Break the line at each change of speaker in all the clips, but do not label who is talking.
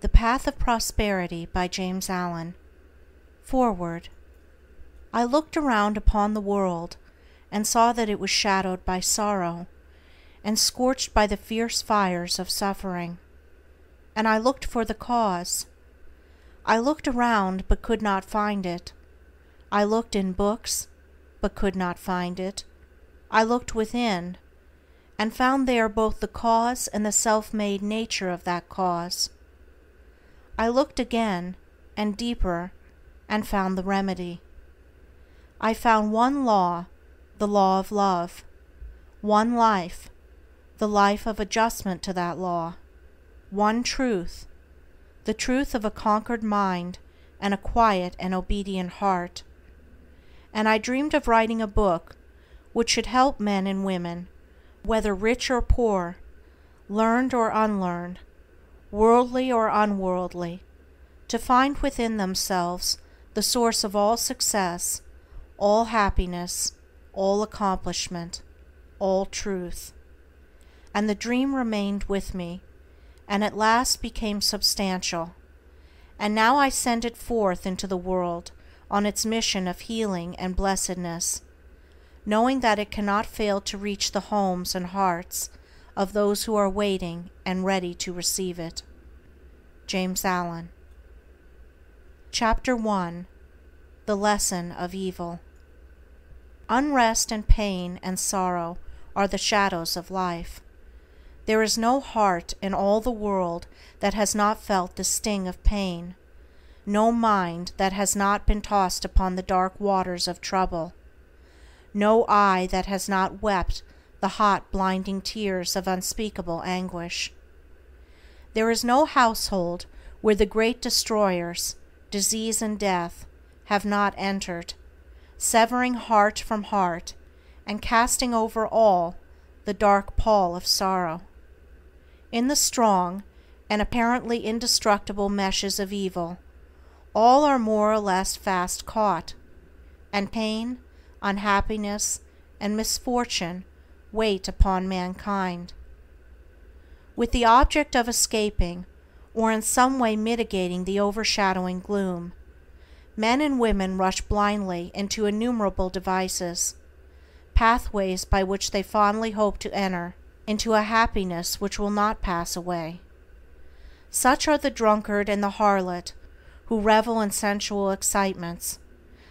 The Path of Prosperity by James Allen. Foreword. I looked around upon the world, and saw that it was shadowed by sorrow, and scorched by the fierce fires of suffering. And I looked for the cause. I looked around, but could not find it. I looked in books, but could not find it. I looked within, and found there both the cause and the self-made nature of that cause. I looked again, and deeper, and found the remedy. I found one law, the law of love; one life, the life of adjustment to that law; one truth, the truth of a conquered mind and a quiet and obedient heart. And I dreamed of writing a book which should help men and women, whether rich or poor, learned or unlearned, worldly or unworldly, to find within themselves the source of all success, all happiness, all accomplishment, all truth. And the dream remained with me, and at last became substantial, and now I send it forth into the world on its mission of healing and blessedness, knowing that it cannot fail to reach the homes and hearts of those who are waiting and ready to receive it. James Allen. Chapter 1. The Lesson of Evil. Unrest and pain and sorrow are the shadows of life. There is no heart in all the world that has not felt the sting of pain, no mind that has not been tossed upon the dark waters of trouble, no eye that has not wept the hot blinding tears of unspeakable anguish. There is no household where the great destroyers, disease and death, have not entered, severing heart from heart, and casting over all the dark pall of sorrow. In the strong and apparently indestructible meshes of evil, all are more or less fast caught, and pain, unhappiness, and misfortune wait upon mankind. With the object of escaping, or in some way mitigating the overshadowing gloom, men and women rush blindly into innumerable devices, pathways by which they fondly hope to enter into a happiness which will not pass away. Such are the drunkard and the harlot, who revel in sensual excitements.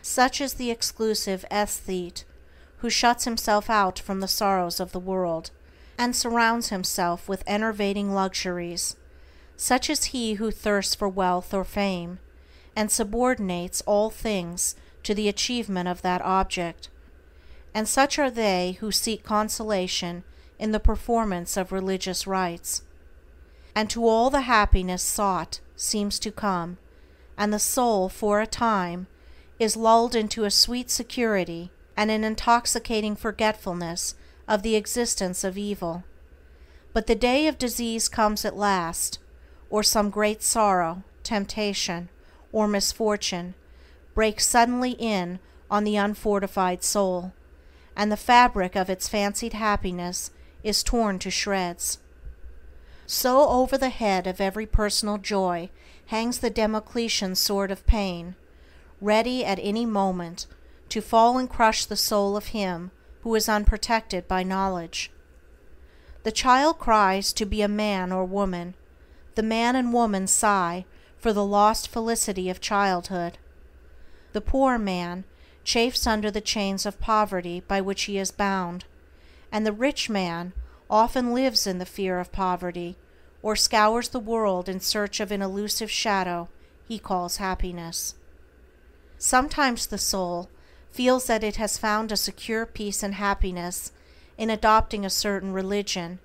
Such is the exclusive aesthete, who shuts himself out from the sorrows of the world, and surrounds himself with enervating luxuries. Such is he who thirsts for wealth or fame, and subordinates all things to the achievement of that object. And such are they who seek consolation in the performance of religious rites. And to all the happiness sought seems to come, and the soul, for a time, is lulled into a sweet security and an intoxicating forgetfulness of the existence of evil. But the day of disease comes at last, or some great sorrow, temptation, or misfortune breaks suddenly in on the unfortified soul, and the fabric of its fancied happiness is torn to shreds. So over the head of every personal joy hangs the Damocletian sword of pain, ready at any moment to fall and crush the soul of him who is unprotected by knowledge. The child cries to be a man or woman. The man and woman sigh for the lost felicity of childhood. The poor man chafes under the chains of poverty by which he is bound, and the rich man often lives in the fear of poverty, or scours the world in search of an elusive shadow he calls happiness. Sometimes the soul feels that it has found a secure peace and happiness in adopting a certain religion,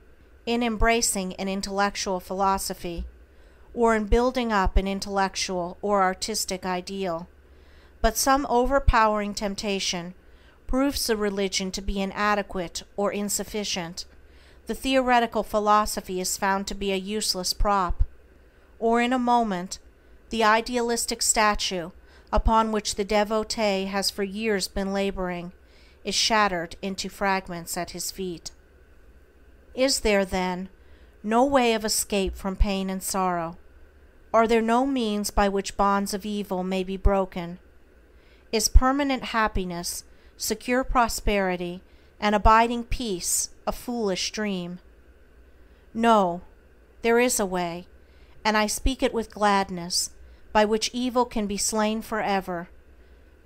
in embracing an intellectual philosophy, or in building up an intellectual or artistic ideal, but some overpowering temptation proves the religion to be inadequate or insufficient. The theoretical philosophy is found to be a useless prop, or in a moment the idealistic statue upon which the devotee has for years been laboring is shattered into fragments at his feet. Is there, then, no way of escape from pain and sorrow? Are there no means by which bonds of evil may be broken? Is permanent happiness, secure prosperity, and abiding peace a foolish dream? No, there is a way, and I speak it with gladness, by which evil can be slain forever.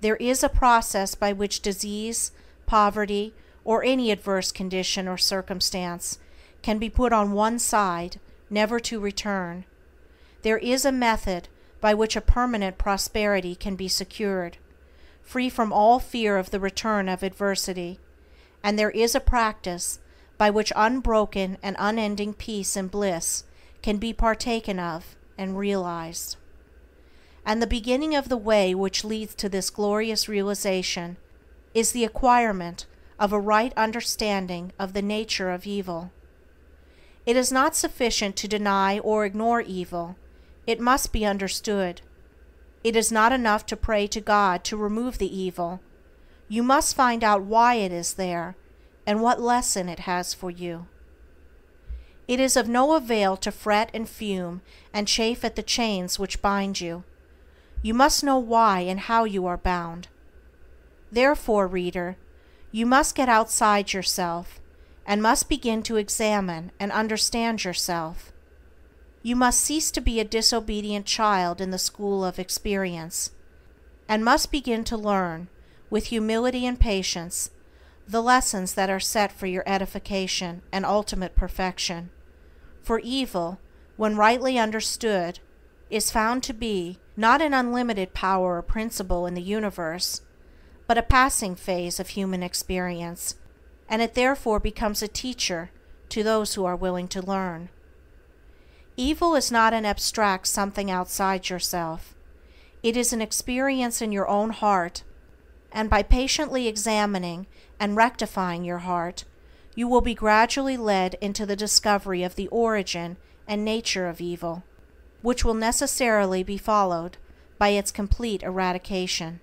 There is a process by which disease, poverty, or any adverse condition or circumstance can be put on one side, never to return. There is a method by which a permanent prosperity can be secured, free from all fear of the return of adversity, and there is a practice by which unbroken and unending peace and bliss can be partaken of and realized. And the beginning of the way which leads to this glorious realization is the acquirement of a right understanding of the nature of evil. It is not sufficient to deny or ignore evil, it must be understood. It is not enough to pray to God to remove the evil. You must find out why it is there, and what lesson it has for you. It is of no avail to fret and fume and chafe at the chains which bind you. You must know why and how you are bound. Therefore, reader, you must get outside yourself, and must begin to examine and understand yourself. You must cease to be a disobedient child in the school of experience, and must begin to learn, with humility and patience, the lessons that are set for your edification and ultimate perfection. For evil, when rightly understood, is found to be not an unlimited power or principle in the universe, but a passing phase of human experience, and it therefore becomes a teacher to those who are willing to learn. Evil is not an abstract something outside yourself. It is an experience in your own heart, and by patiently examining and rectifying your heart, you will be gradually led into the discovery of the origin and nature of evil, which will necessarily be followed by its complete eradication.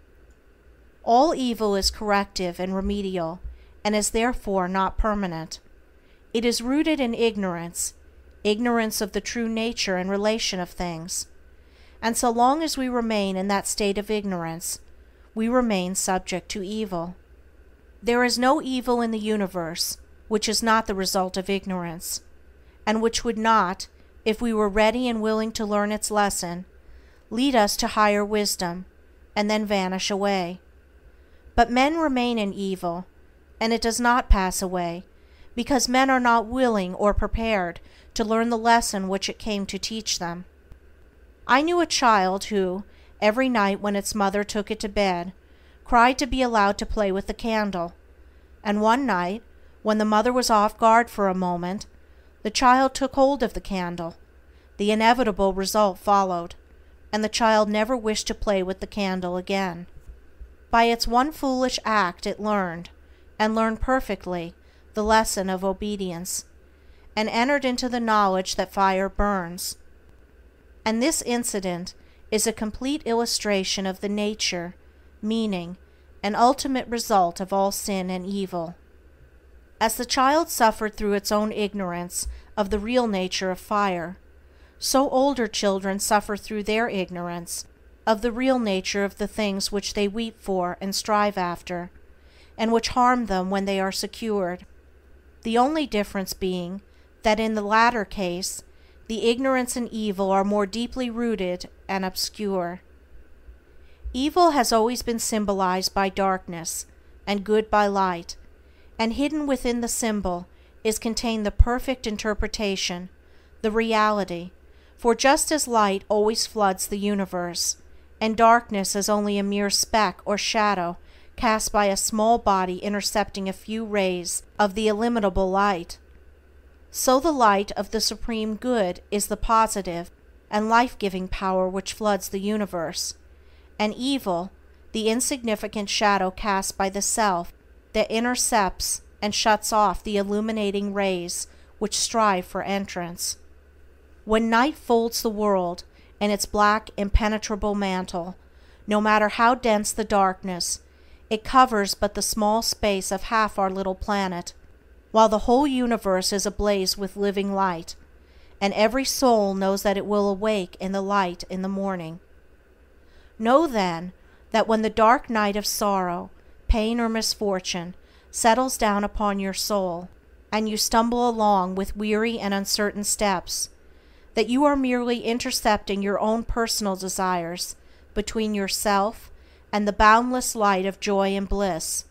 All evil is corrective and remedial, and is therefore not permanent. It is rooted in ignorance of the true nature and relation of things, and so long as we remain in that state of ignorance, we remain subject to evil. There is no evil in the universe which is not the result of ignorance, and which would not, if we were ready and willing to learn its lesson, lead us to higher wisdom, and then vanish away. But men remain in evil, and it does not pass away, because men are not willing or prepared to learn the lesson which it came to teach them. I knew a child who, every night when its mother took it to bed, cried to be allowed to play with the candle, and one night, when the mother was off guard for a moment, the child took hold of the candle. The inevitable result followed, and the child never wished to play with the candle again. By its one foolish act it learned, and learned perfectly, the lesson of obedience, and entered into the knowledge that fire burns. And this incident is a complete illustration of the nature, meaning, and ultimate result of all sin and evil. As the child suffered through its own ignorance of the real nature of fire, so older children suffer through their ignorance of the real nature of the things which they weep for and strive after, and which harm them when they are secured, the only difference being that in the latter case the ignorance and evil are more deeply rooted and obscure. Evil has always been symbolized by darkness, and good by light, and hidden within the symbol is contained the perfect interpretation, the reality, for just as light always floods the universe, and darkness is only a mere speck or shadow cast by a small body intercepting a few rays of the illimitable light, so the light of the Supreme Good is the positive and life-giving power which floods the universe, and evil, the insignificant shadow cast by the self that intercepts and shuts off the illuminating rays which strive for entrance. When night folds the world in its black impenetrable mantle, no matter how dense the darkness, it covers but the small space of half our little planet, while the whole universe is ablaze with living light, and every soul knows that it will awake in the light in the morning. Know then that when the dark night of sorrow, pain, or misfortune settles down upon your soul, and you stumble along with weary and uncertain steps, that you are merely intercepting your own personal desires between yourself and the boundless light of joy and bliss,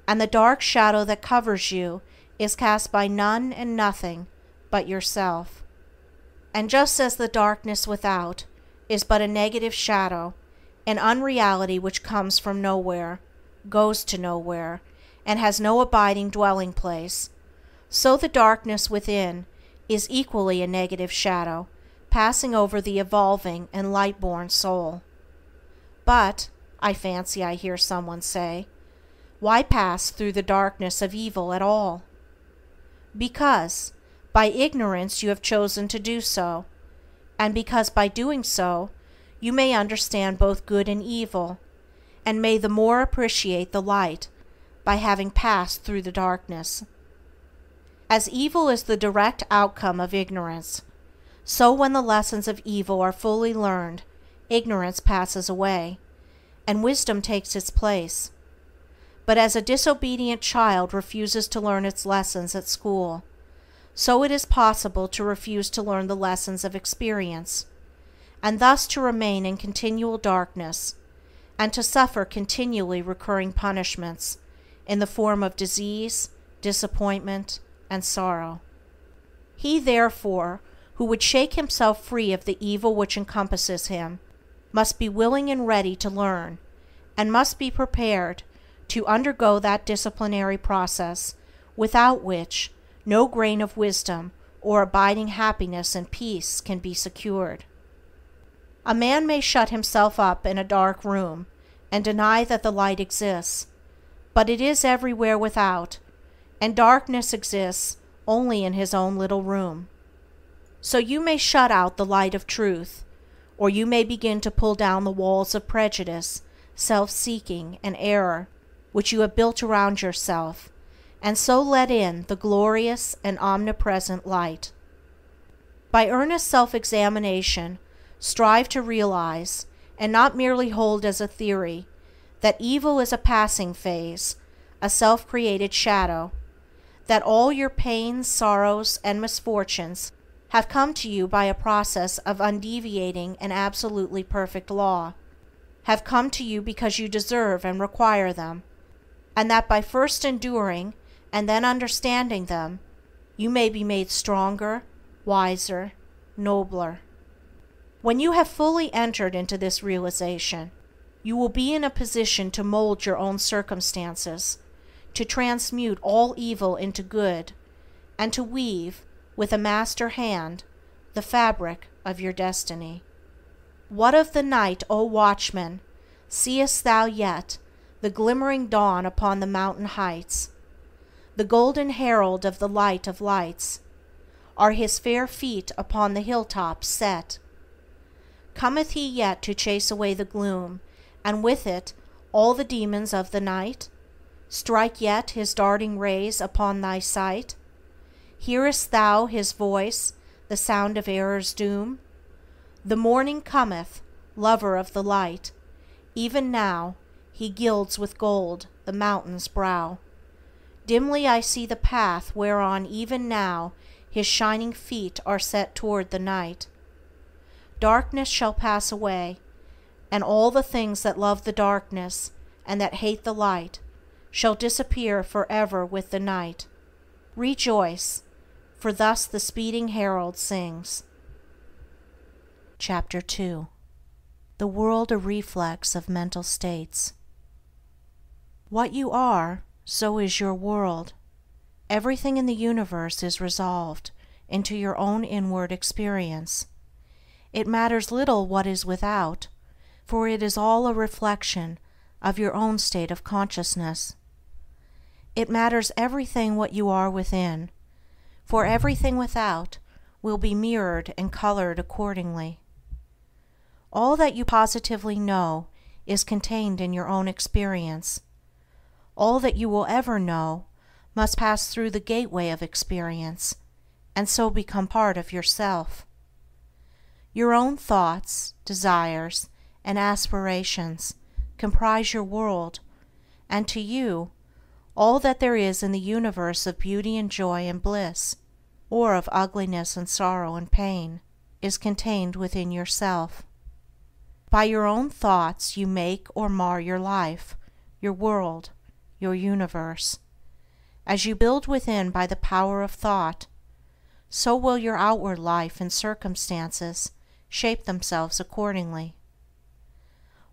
and the dark shadow that covers you is cast by none and nothing but yourself. And just as the darkness without is but a negative shadow, an unreality which comes from nowhere, goes to nowhere, and has no abiding dwelling place, so the darkness within is equally a negative shadow, passing over the evolving and light-born soul. But, I fancy I hear someone say, why pass through the darkness of evil at all? Because, by ignorance you have chosen to do so, and because by doing so you may understand both good and evil, and may the more appreciate the light by having passed through the darkness. As evil is the direct outcome of ignorance, so when the lessons of evil are fully learned, ignorance passes away, and wisdom takes its place. But as a disobedient child refuses to learn its lessons at school, so it is possible to refuse to learn the lessons of experience, and thus to remain in continual darkness, and to suffer continually recurring punishments in the form of disease, disappointment, and sorrow. He, therefore, who would shake himself free of the evil which encompasses him, must be willing and ready to learn, and must be prepared to undergo that disciplinary process without which no grain of wisdom or abiding happiness and peace can be secured. A man may shut himself up in a dark room and deny that the light exists, but it is everywhere without, and darkness exists only in his own little room. So you may shut out the light of truth, or you may begin to pull down the walls of prejudice, self-seeking, and error which you have built around yourself, and so let in the glorious and omnipresent light. By earnest self-examination, strive to realize, and not merely hold as a theory, that evil is a passing phase, a self-created shadow, that all your pains, sorrows, and misfortunes have come to you by a process of undeviating and absolutely perfect law, have come to you because you deserve and require them, and that by first enduring and then understanding them, you may be made stronger, wiser, nobler. When you have fully entered into this realization, you will be in a position to mold your own circumstances, to transmute all evil into good, and to weave, with a master hand, the fabric of your destiny. What of the night, O watchman? Seest thou yet the glimmering dawn upon the mountain heights? The golden herald of the light of lights, are his fair feet upon the hilltops set? Cometh he yet to chase away the gloom, and with it all the demons of the night? Strike yet his darting rays upon thy sight? Hearest thou his voice, the sound of error's doom? The morning cometh, lover of the light. Even now he gilds with gold the mountain's brow. Dimly I see the path whereon even now his shining feet are set toward the night. Darkness shall pass away, and all the things that love the darkness and that hate the light shall disappear forever with the night. Rejoice, for thus the speeding herald sings. Chapter 2. The world a reflex of mental states. What you are, so is your world. Everything in the universe is resolved into your own inward experience. It matters little what is without, for it is all a reflection of your own state of consciousness. It matters everything what you are within, for everything without will be mirrored and colored accordingly. All that you positively know is contained in your own experience. All that you will ever know must pass through the gateway of experience, and so become part of yourself. Your own thoughts, desires, and aspirations comprise your world, and to you, all that there is in the universe of beauty and joy and bliss, or of ugliness and sorrow and pain, is contained within yourself. By your own thoughts you make or mar your life, your world, your universe. As you build within by the power of thought, so will your outward life and circumstances shape themselves accordingly.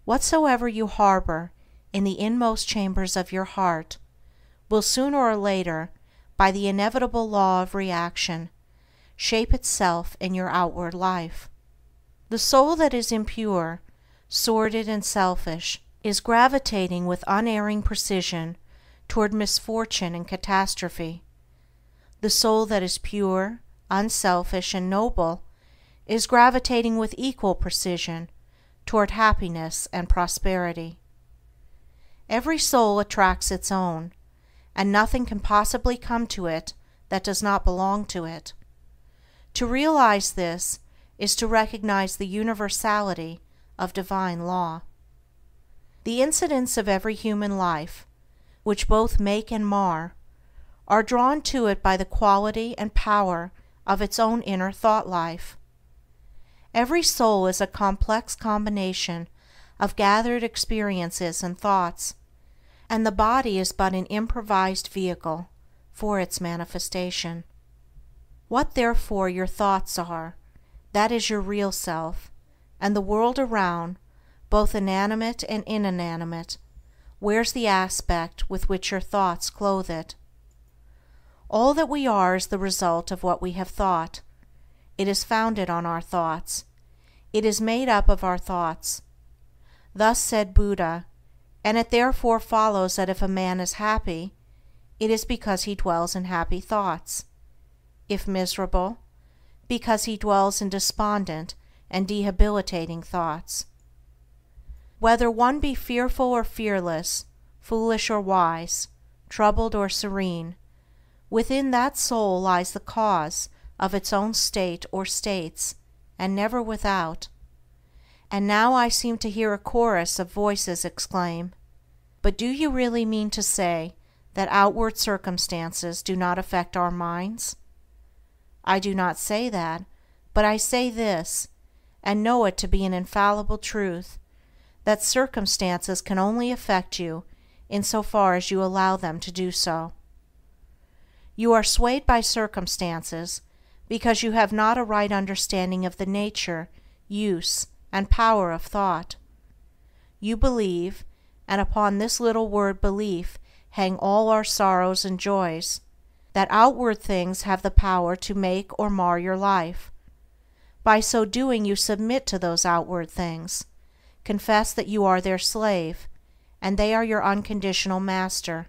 Whatsoever you harbor in the inmost chambers of your heart will sooner or later, by the inevitable law of reaction, shape itself in your outward life. The soul that is impure, sordid, and selfish is gravitating with unerring precision toward misfortune and catastrophe. The soul that is pure, unselfish, and noble is gravitating with equal precision toward happiness and prosperity. Every soul attracts its own, and nothing can possibly come to it that does not belong to it. To realize this is to recognize the universality of divine law. The incidents of every human life, which both make and mar, are drawn to it by the quality and power of its own inner thought life. Every soul is a complex combination of gathered experiences and thoughts, and the body is but an improvised vehicle for its manifestation. What therefore your thoughts are, that is your real self, and the world around, both inanimate and inanimate, wears the aspect with which your thoughts clothe it. All that we are is the result of what we have thought. It is founded on our thoughts. It is made up of our thoughts. Thus said Buddha, and it therefore follows that if a man is happy, it is because he dwells in happy thoughts. If miserable, because he dwells in despondent and debilitating thoughts. Whether one be fearful or fearless, foolish or wise, troubled or serene, within that soul lies the cause of its own state or states, and never without. And now I seem to hear a chorus of voices exclaim, "But do you really mean to say that outward circumstances do not affect our minds?" I do not say that, but I say this, and know it to be an infallible truth, that circumstances can only affect you in so far as you allow them to do so. You are swayed by circumstances because you have not a right understanding of the nature, use, and power of thought. You believe, and upon this little word belief hang all our sorrows and joys, that outward things have the power to make or mar your life. By so doing you submit to those outward things, confess that you are their slave, and they are your unconditional master.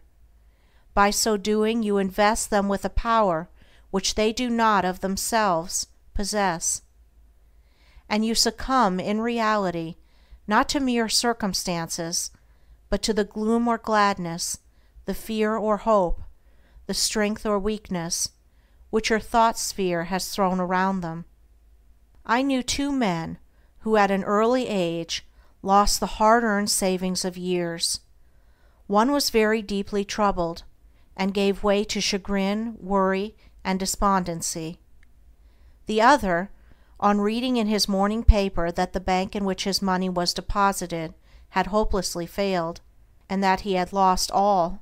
By so doing you invest them with a power which they do not of themselves possess. And you succumb in reality not to mere circumstances, but to the gloom or gladness, the fear or hope, the strength or weakness, which your thought sphere has thrown around them. I knew two men who at an early age lost the hard-earned savings of years. One was very deeply troubled, and gave way to chagrin, worry, and despondency. The other, on reading in his morning paper that the bank in which his money was deposited had hopelessly failed, and that he had lost all,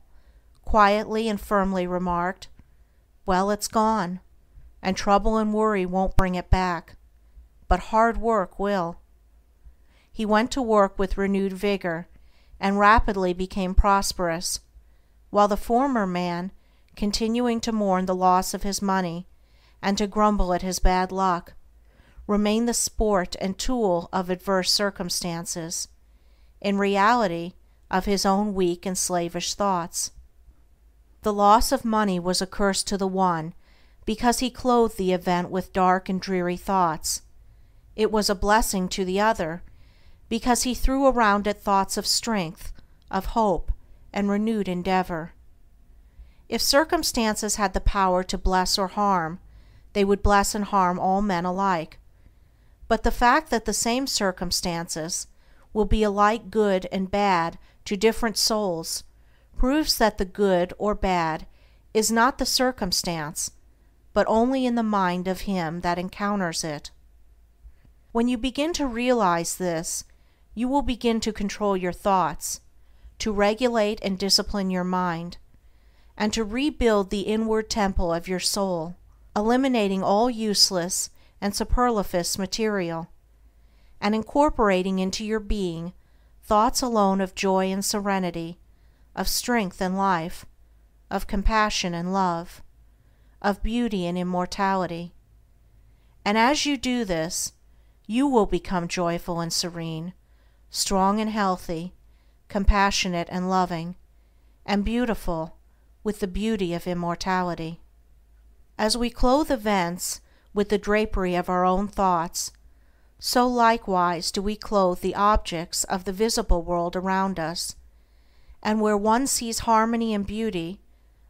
quietly and firmly remarked, "Well, it's gone, and trouble and worry won't bring it back, but hard work will." He went to work with renewed vigor, and rapidly became prosperous, while the former man, continuing to mourn the loss of his money, and to grumble at his bad luck, remained the sport and tool of adverse circumstances, in reality of his own weak and slavish thoughts. The loss of money was a curse to the one because he clothed the event with dark and dreary thoughts. It was a blessing to the other because he threw around it thoughts of strength, of hope, and renewed endeavor. If circumstances had the power to bless or harm, they would bless and harm all men alike. But the fact that the same circumstances will be alike good and bad to different souls proves that the good or bad is not the circumstance, but only in the mind of him that encounters it. When you begin to realize this, you will begin to control your thoughts, to regulate and discipline your mind, and to rebuild the inward temple of your soul, eliminating all useless and superfluous material, and incorporating into your being thoughts alone of joy and serenity, of strength and life, of compassion and love, of beauty and immortality. And as you do this, you will become joyful and serene, strong and healthy, compassionate and loving, and beautiful with the beauty of immortality. As we clothe events with the drapery of our own thoughts, so likewise do we clothe the objects of the visible world around us, and where one sees harmony and beauty,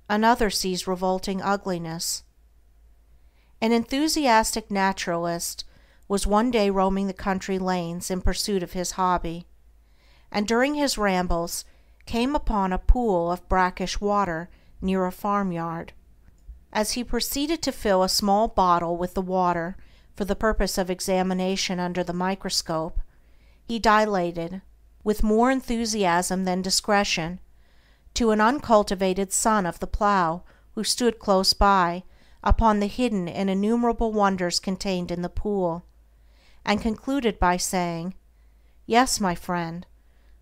another sees revolting ugliness. An enthusiastic naturalist was one day roaming the country lanes in pursuit of his hobby, and during his rambles came upon a pool of brackish water near a farmyard. As he proceeded to fill a small bottle with the water for the purpose of examination under the microscope, he dilated, with more enthusiasm than discretion, to an uncultivated son of the plough who stood close by, upon the hidden and innumerable wonders contained in the pool, and concluded by saying, "Yes, my friend,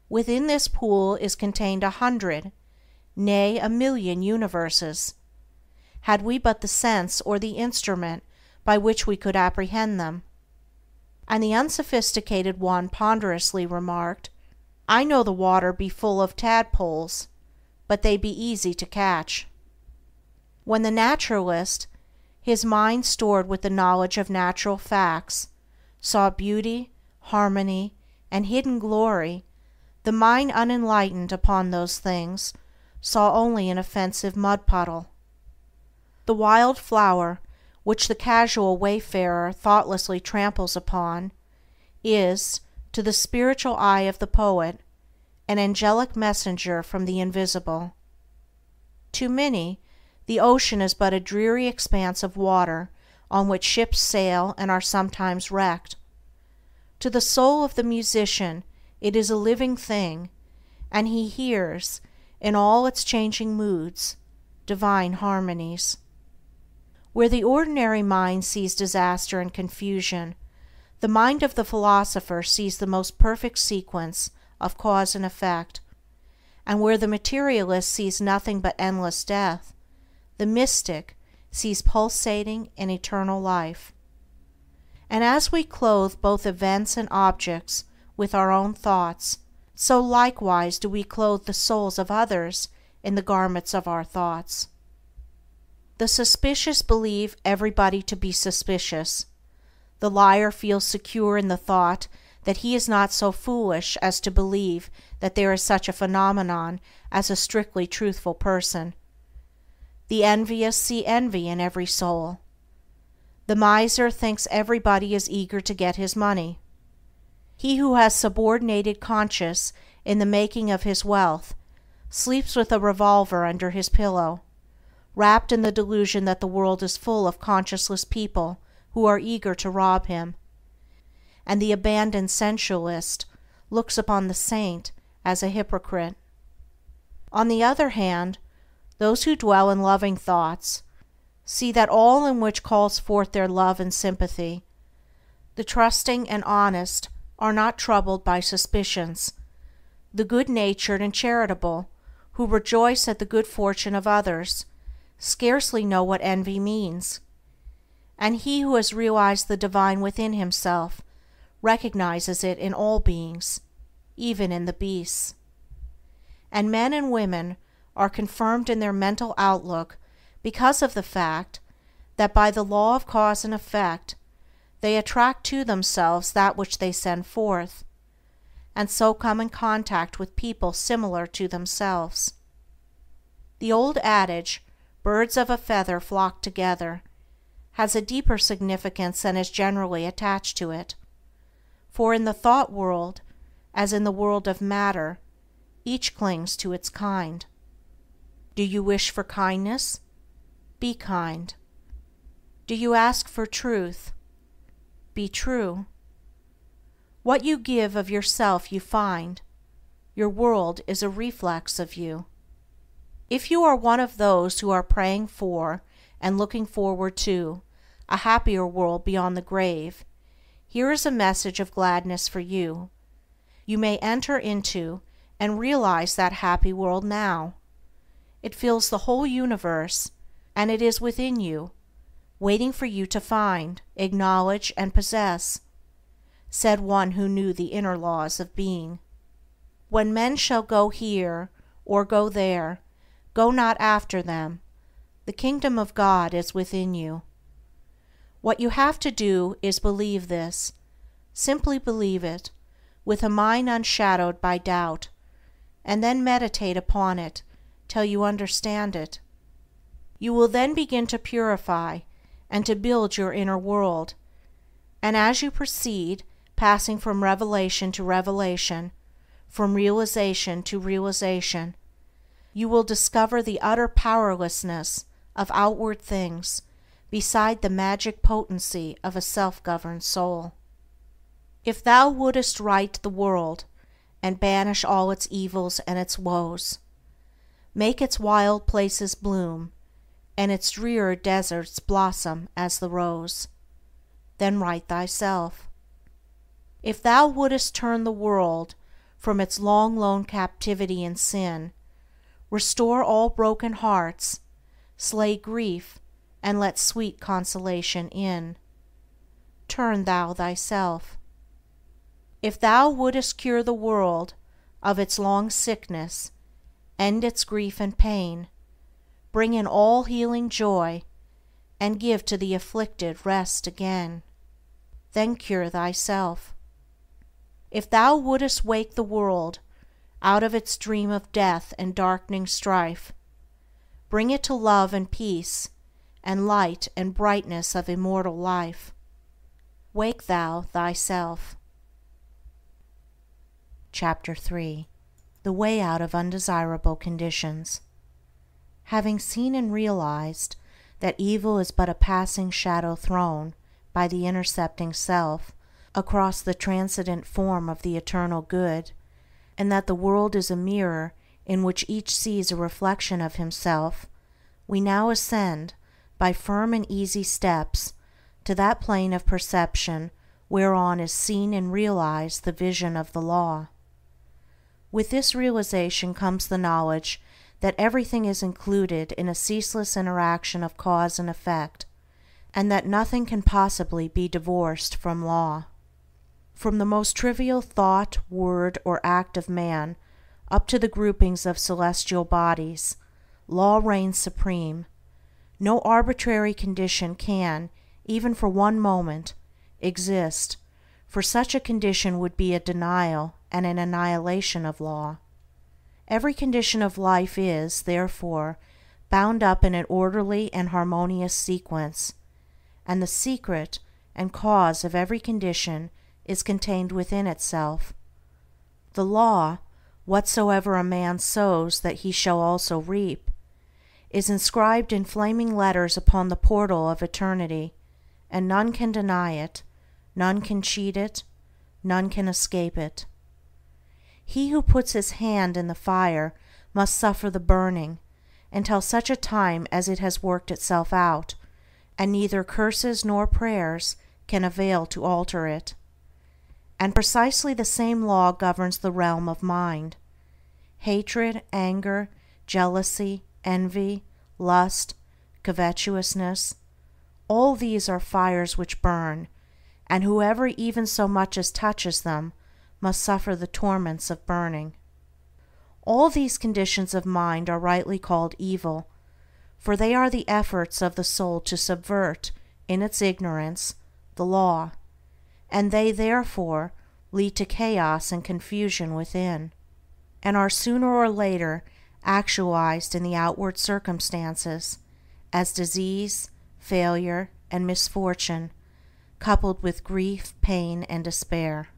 within this pool is contained 100, nay, 1,000,000 universes, had we but the sense or the instrument by which we could apprehend them." And the unsophisticated one ponderously remarked, "I know the water be full of tadpoles, but they be easy to catch." When the naturalist, his mind stored with the knowledge of natural facts, saw beauty, harmony, and hidden glory, the mind unenlightened upon those things saw only an offensive mud puddle. The wild flower, which the casual wayfarer thoughtlessly tramples upon, is, to the spiritual eye of the poet, an angelic messenger from the invisible. To many, the ocean is but a dreary expanse of water on which ships sail and are sometimes wrecked. To the soul of the musician it is a living thing, and he hears, in all its changing moods, divine harmonies. Where the ordinary mind sees disaster and confusion, the mind of the philosopher sees the most perfect sequence of cause and effect, and where the materialist sees nothing but endless death, the mystic sees pulsating and eternal life. And as we clothe both events and objects with our own thoughts, so likewise do we clothe the souls of others in the garments of our thoughts. The suspicious believe everybody to be suspicious. The liar feels secure in the thought that he is not so foolish as to believe that there is such a phenomenon as a strictly truthful person. The envious see envy in every soul. The miser thinks everybody is eager to get his money. He who has subordinated conscience in the making of his wealth sleeps with a revolver under his pillow, wrapped in the delusion that the world is full of conscienceless people who are eager to rob him, and the abandoned sensualist looks upon the saint as a hypocrite. On the other hand, those who dwell in loving thoughts see that all in which calls forth their love and sympathy, the trusting and honest are not troubled by suspicions, the good-natured and charitable, who rejoice at the good fortune of others, scarcely know what envy means, and he who has realized the divine within himself recognizes it in all beings, even in the beasts. And men and women are confirmed in their mental outlook because of the fact that by the law of cause and effect they attract to themselves that which they send forth, and so come in contact with people similar to themselves. The old adage, "Birds of a feather flock together," has a deeper significance than is generally attached to it. For in the thought world, as in the world of matter, each clings to its kind. Do you wish for kindness? Be kind. Do you ask for truth? Be true. What you give of yourself you find. Your world is a reflex of you. If you are one of those who are praying for and looking forward to a happier world beyond the grave, here is a message of gladness for you. You may enter into and realize that happy world now. It fills the whole universe, and it is within you, waiting for you to find, acknowledge, and possess, said one who knew the inner laws of being. When men shall go here or go there, go not after them. The kingdom of God is within you. What you have to do is believe this. Simply believe it, with a mind unshadowed by doubt, and then meditate upon it till you understand it. You will then begin to purify and to build your inner world, and as you proceed, passing from revelation to revelation, from realization to realization, you will discover the utter powerlessness of outward things beside the magic potency of a self-governed soul. If thou wouldest right the world, and banish all its evils and its woes, make its wild places bloom, and its drear deserts blossom as the rose, then right thyself. If thou wouldest turn the world from its long lone captivity in sin, restore all broken hearts, slay grief, and let sweet consolation in, turn thou thyself. If thou wouldest cure the world of its long sickness, end its grief and pain, bring in all healing joy, and give to the afflicted rest again, then cure thyself. If thou wouldest wake the world out of its dream of death and darkening strife, bring it to love and peace, and light and brightness of immortal life, wake thou thyself. Chapter 3. The Way Out of Undesirable Conditions. Having seen and realized that evil is but a passing shadow thrown by the intercepting self across the transcendent form of the eternal good, and that the world is a mirror in which each sees a reflection of himself, we now ascend, by firm and easy steps, to that plane of perception whereon is seen and realized the vision of the law. With this realization comes the knowledge that everything is included in a ceaseless interaction of cause and effect, and that nothing can possibly be divorced from law. From the most trivial thought, word, or act of man up to the groupings of celestial bodies, law reigns supreme. No arbitrary condition can, even for one moment, exist, for such a condition would be a denial and an annihilation of law. Every condition of life is, therefore, bound up in an orderly and harmonious sequence, and the secret and cause of every condition is contained within itself. The law, whatsoever a man sows that he shall also reap, is inscribed in flaming letters upon the portal of eternity, and none can deny it, none can cheat it, none can escape it. He who puts his hand in the fire must suffer the burning until such a time as it has worked itself out, and neither curses nor prayers can avail to alter it. And precisely the same law governs the realm of mind. Hatred, anger, jealousy, envy, lust, covetousness, all these are fires which burn, and whoever even so much as touches them must suffer the torments of burning. All these conditions of mind are rightly called evil, for they are the efforts of the soul to subvert, in its ignorance, the law, and they therefore lead to chaos and confusion within, and are sooner or later actualized in the outward circumstances as disease, failure, and misfortune, coupled with grief, pain, and despair.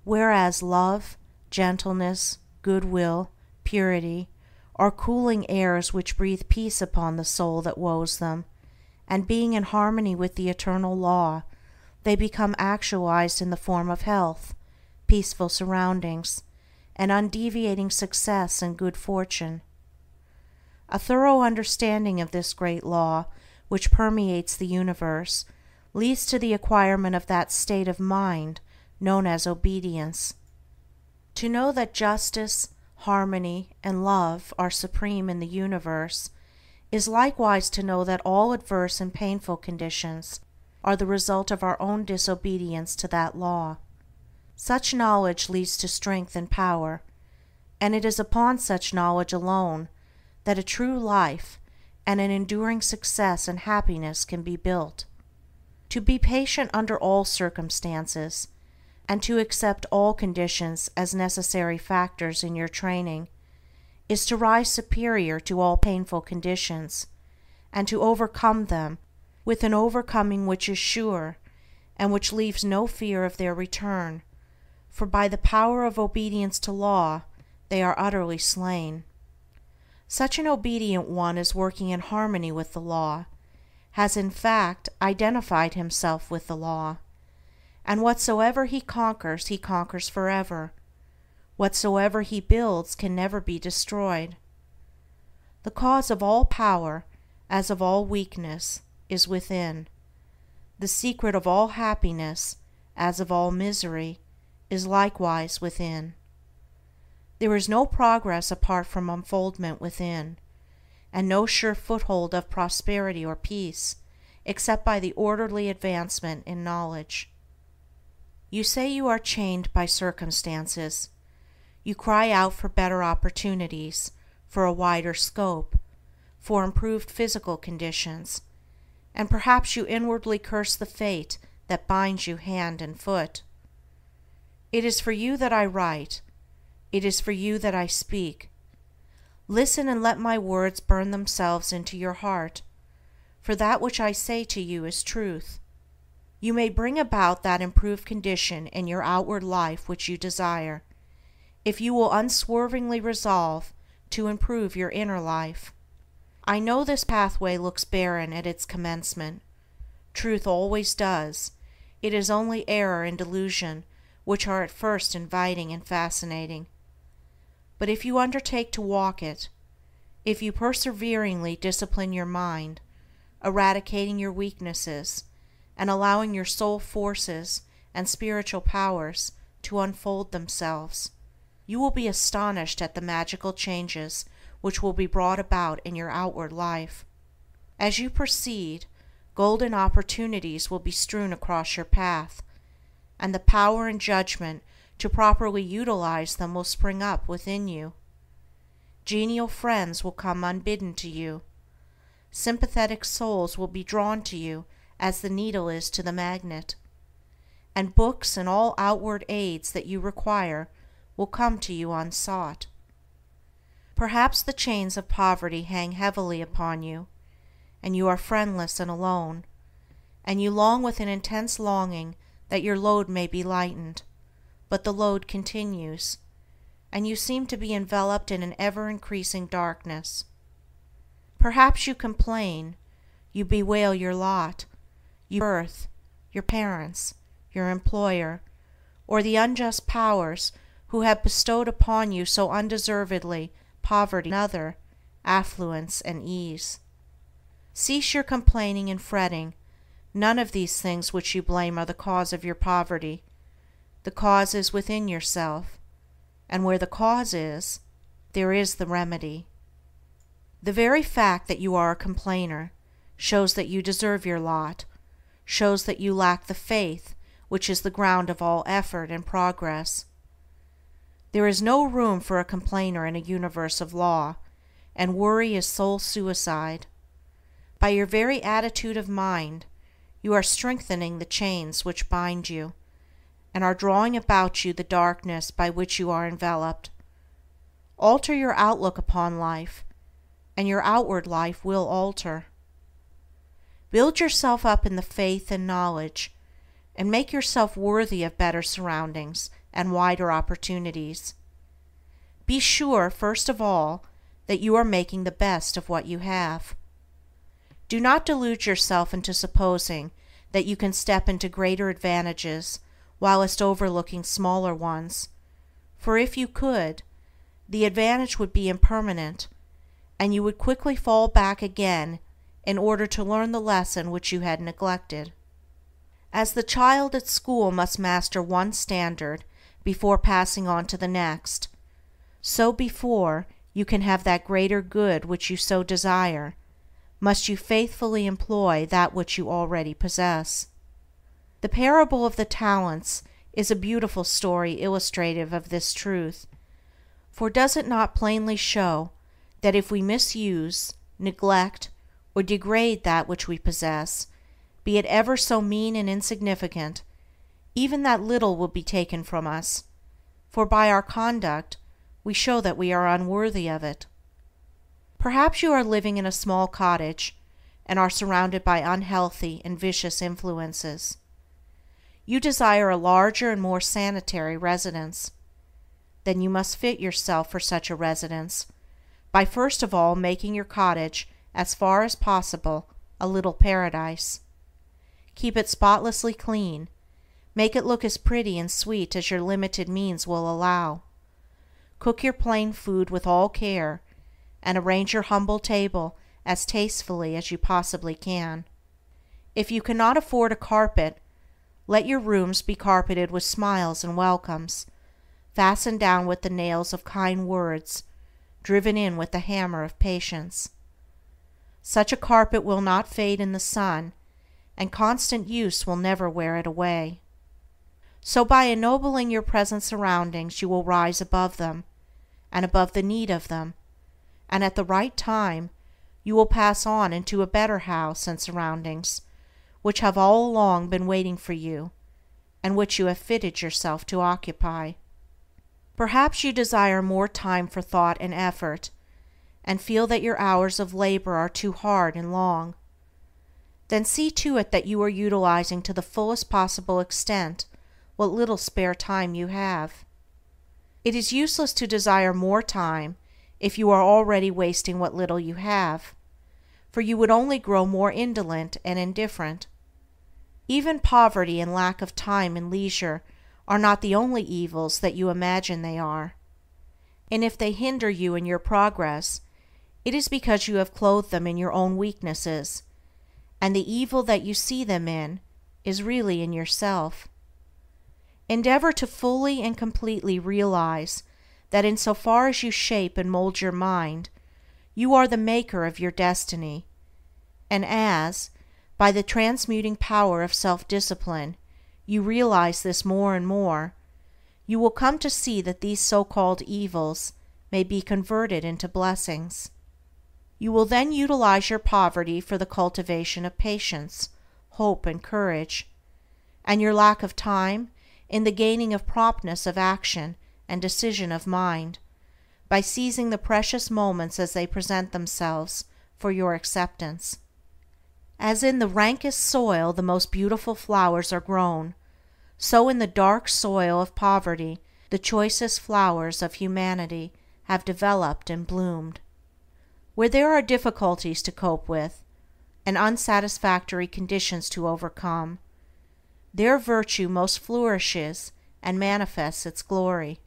Whereas love, gentleness, goodwill, purity are cooling airs which breathe peace upon the soul that woes them, and being in harmony with the eternal law, they become actualized in the form of health, peaceful surroundings, and undeviating success and good fortune. A thorough understanding of this great law, which permeates the universe, leads to the acquirement of that state of mind known as obedience. To know that justice, harmony, and love are supreme in the universe is likewise to know that all adverse and painful conditions are the result of our own disobedience to that law. Such knowledge leads to strength and power, and it is upon such knowledge alone that a true life and an enduring success and happiness can be built. To be patient under all circumstances, and to accept all conditions as necessary factors in your training, is to rise superior to all painful conditions, and to overcome them with an overcoming which is sure, and which leaves no fear of their return, for by the power of obedience to law they are utterly slain. Such an obedient one is working in harmony with the law, has in fact identified himself with the law, and whatsoever he conquers forever. Whatsoever he builds can never be destroyed. The cause of all power, as of all weakness, is within. The secret of all happiness, as of all misery, is likewise within. There is no progress apart from unfoldment within, and no sure foothold of prosperity or peace except by the orderly advancement in knowledge. You say you are chained by circumstances. You cry out for better opportunities, for a wider scope, for improved physical conditions, and perhaps you inwardly curse the fate that binds you hand and foot. It is for you that I write. It is for you that I speak. Listen and let my words burn themselves into your heart, for that which I say to you is truth. You may bring about that improved condition in your outward life which you desire, if you will unswervingly resolve to improve your inner life. I know this pathway looks barren at its commencement. Truth always does. It is only error and delusion which are at first inviting and fascinating. But if you undertake to walk it, if you perseveringly discipline your mind, eradicating your weaknesses, and allowing your soul forces and spiritual powers to unfold themselves, you will be astonished at the magical changes which will be brought about in your outward life. As you proceed, golden opportunities will be strewn across your path, and the power and judgment to properly utilize them will spring up within you. Genial friends will come unbidden to you. Sympathetic souls will be drawn to you as the needle is to the magnet, and books and all outward aids that you require will come to you unsought. Perhaps the chains of poverty hang heavily upon you, and you are friendless and alone, and you long with an intense longing that your load may be lightened, but the load continues, and you seem to be enveloped in an ever-increasing darkness. Perhaps you complain, you bewail your lot, your birth, your parents, your employer, or the unjust powers who have bestowed upon you so undeservedly poverty and other, affluence and ease. Cease your complaining and fretting. None of these things which you blame are the cause of your poverty. The cause is within yourself, and where the cause is, there is the remedy. The very fact that you are a complainer shows that you deserve your lot, shows that you lack the faith which is the ground of all effort and progress. There is no room for a complainer in a universe of law, and worry is soul suicide. By your very attitude of mind, you are strengthening the chains which bind you, and are drawing about you the darkness by which you are enveloped. Alter your outlook upon life, and your outward life will alter. Build yourself up in the faith and knowledge, and make yourself worthy of better surroundings and wider opportunities. Be sure, first of all, that you are making the best of what you have. Do not delude yourself into supposing that you can step into greater advantages whilst overlooking smaller ones, for if you could, the advantage would be impermanent, and you would quickly fall back again in order to learn the lesson which you had neglected. As the child at school must master one standard before passing on to the next, so before you can have that greater good which you so desire, must you faithfully employ that which you already possess. The parable of the talents is a beautiful story illustrative of this truth, for does it not plainly show that if we misuse, neglect, or degrade that which we possess, be it ever so mean and insignificant, even that little will be taken from us, for by our conduct we show that we are unworthy of it. Perhaps you are living in a small cottage and are surrounded by unhealthy and vicious influences. You desire a larger and more sanitary residence. Then you must fit yourself for such a residence by first of all making your cottage as far as possible a little paradise. Keep it spotlessly clean. Make it look as pretty and sweet as your limited means will allow. Cook your plain food with all care, and arrange your humble table as tastefully as you possibly can. If you cannot afford a carpet, let your rooms be carpeted with smiles and welcomes, fastened down with the nails of kind words, driven in with the hammer of patience. Such a carpet will not fade in the sun, and constant use will never wear it away. So by ennobling your present surroundings you will rise above them, and above the need of them, and at the right time you will pass on into a better house and surroundings, which have all along been waiting for you, and which you have fitted yourself to occupy. Perhaps you desire more time for thought and effort, and feel that your hours of labor are too hard and long. Then see to it that you are utilizing to the fullest possible extent what little spare time you have. It is useless to desire more time if you are already wasting what little you have, for you would only grow more indolent and indifferent. Even poverty and lack of time and leisure are not the only evils that you imagine they are, and if they hinder you in your progress, it is because you have clothed them in your own weaknesses, and the evil that you see them in is really in yourself. Endeavor to fully and completely realize that in so far as you shape and mold your mind, you are the maker of your destiny, and as, by the transmuting power of self-discipline, you realize this more and more, you will come to see that these so-called evils may be converted into blessings. You will then utilize your poverty for the cultivation of patience, hope, and courage, and your lack of time in the gaining of promptness of action and decision of mind, by seizing the precious moments as they present themselves for your acceptance. As in the rankest soil the most beautiful flowers are grown, so in the dark soil of poverty the choicest flowers of humanity have developed and bloomed. Where there are difficulties to cope with, and unsatisfactory conditions to overcome, there virtue most flourishes and manifests its glory.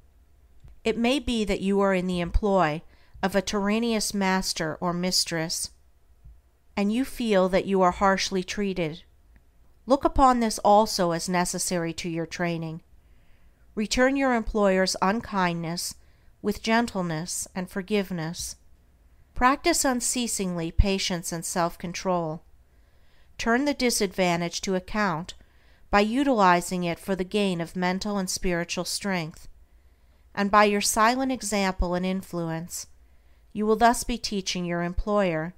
It may be that you are in the employ of a tyrannous master or mistress, and you feel that you are harshly treated. Look upon this also as necessary to your training. Return your employer's unkindness with gentleness and forgiveness. Practice unceasingly patience and self-control. Turn the disadvantage to account by utilizing it for the gain of mental and spiritual strength, and by your silent example and influence, you will thus be teaching your employer,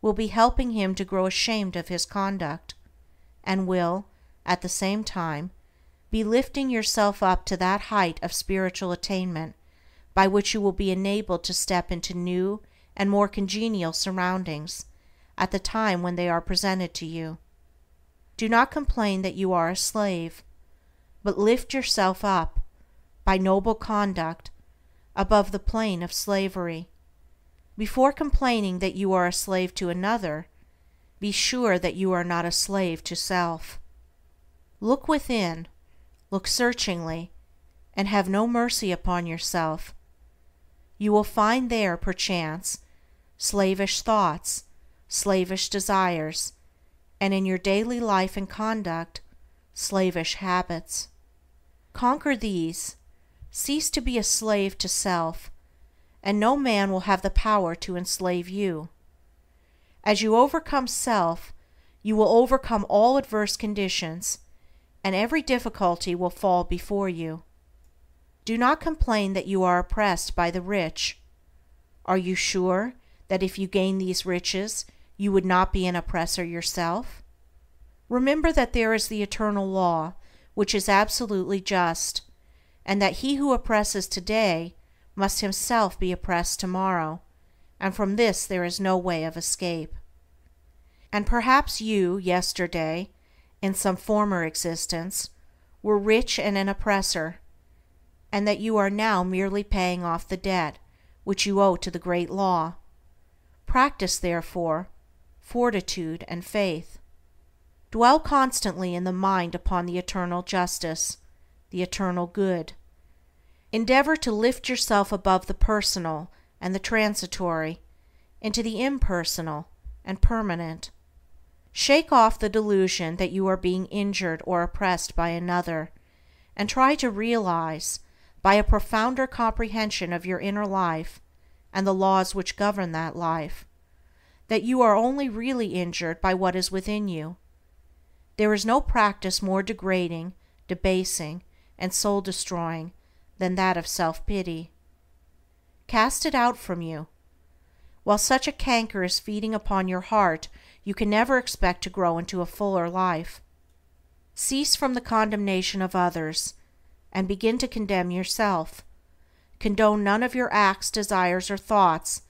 will be helping him to grow ashamed of his conduct, and will, at the same time, be lifting yourself up to that height of spiritual attainment by which you will be enabled to step into new and more congenial surroundings, at the time when they are presented to you. Do not complain that you are a slave, but lift yourself up, by noble conduct, above the plane of slavery. Before complaining that you are a slave to another, be sure that you are not a slave to self. Look within, look searchingly, and have no mercy upon yourself. You will find there, perchance, slavish thoughts, slavish desires, and in your daily life and conduct, slavish habits. Conquer these, cease to be a slave to self, and no man will have the power to enslave you. As you overcome self, you will overcome all adverse conditions, and every difficulty will fall before you. Do not complain that you are oppressed by the rich. Are you sure that if you gain these riches, you would not be an oppressor yourself? Remember that there is the eternal law, which is absolutely just, and that he who oppresses today must himself be oppressed tomorrow, and from this there is no way of escape. And perhaps you, yesterday, in some former existence, were rich and an oppressor, and that you are now merely paying off the debt which you owe to the great law. Practice, therefore, fortitude and faith. Dwell constantly in the mind upon the eternal justice, the eternal good. Endeavor to lift yourself above the personal and the transitory into the impersonal and permanent. Shake off the delusion that you are being injured or oppressed by another, and try to realize, by a profounder comprehension of your inner life and the laws which govern that life, that you are only really injured by what is within you. There is no practice more degrading, debasing, and soul-destroying than that of self-pity. Cast it out from you. While such a canker is feeding upon your heart, you can never expect to grow into a fuller life. Cease from the condemnation of others, and begin to condemn yourself. Condone none of your acts, desires, or thoughts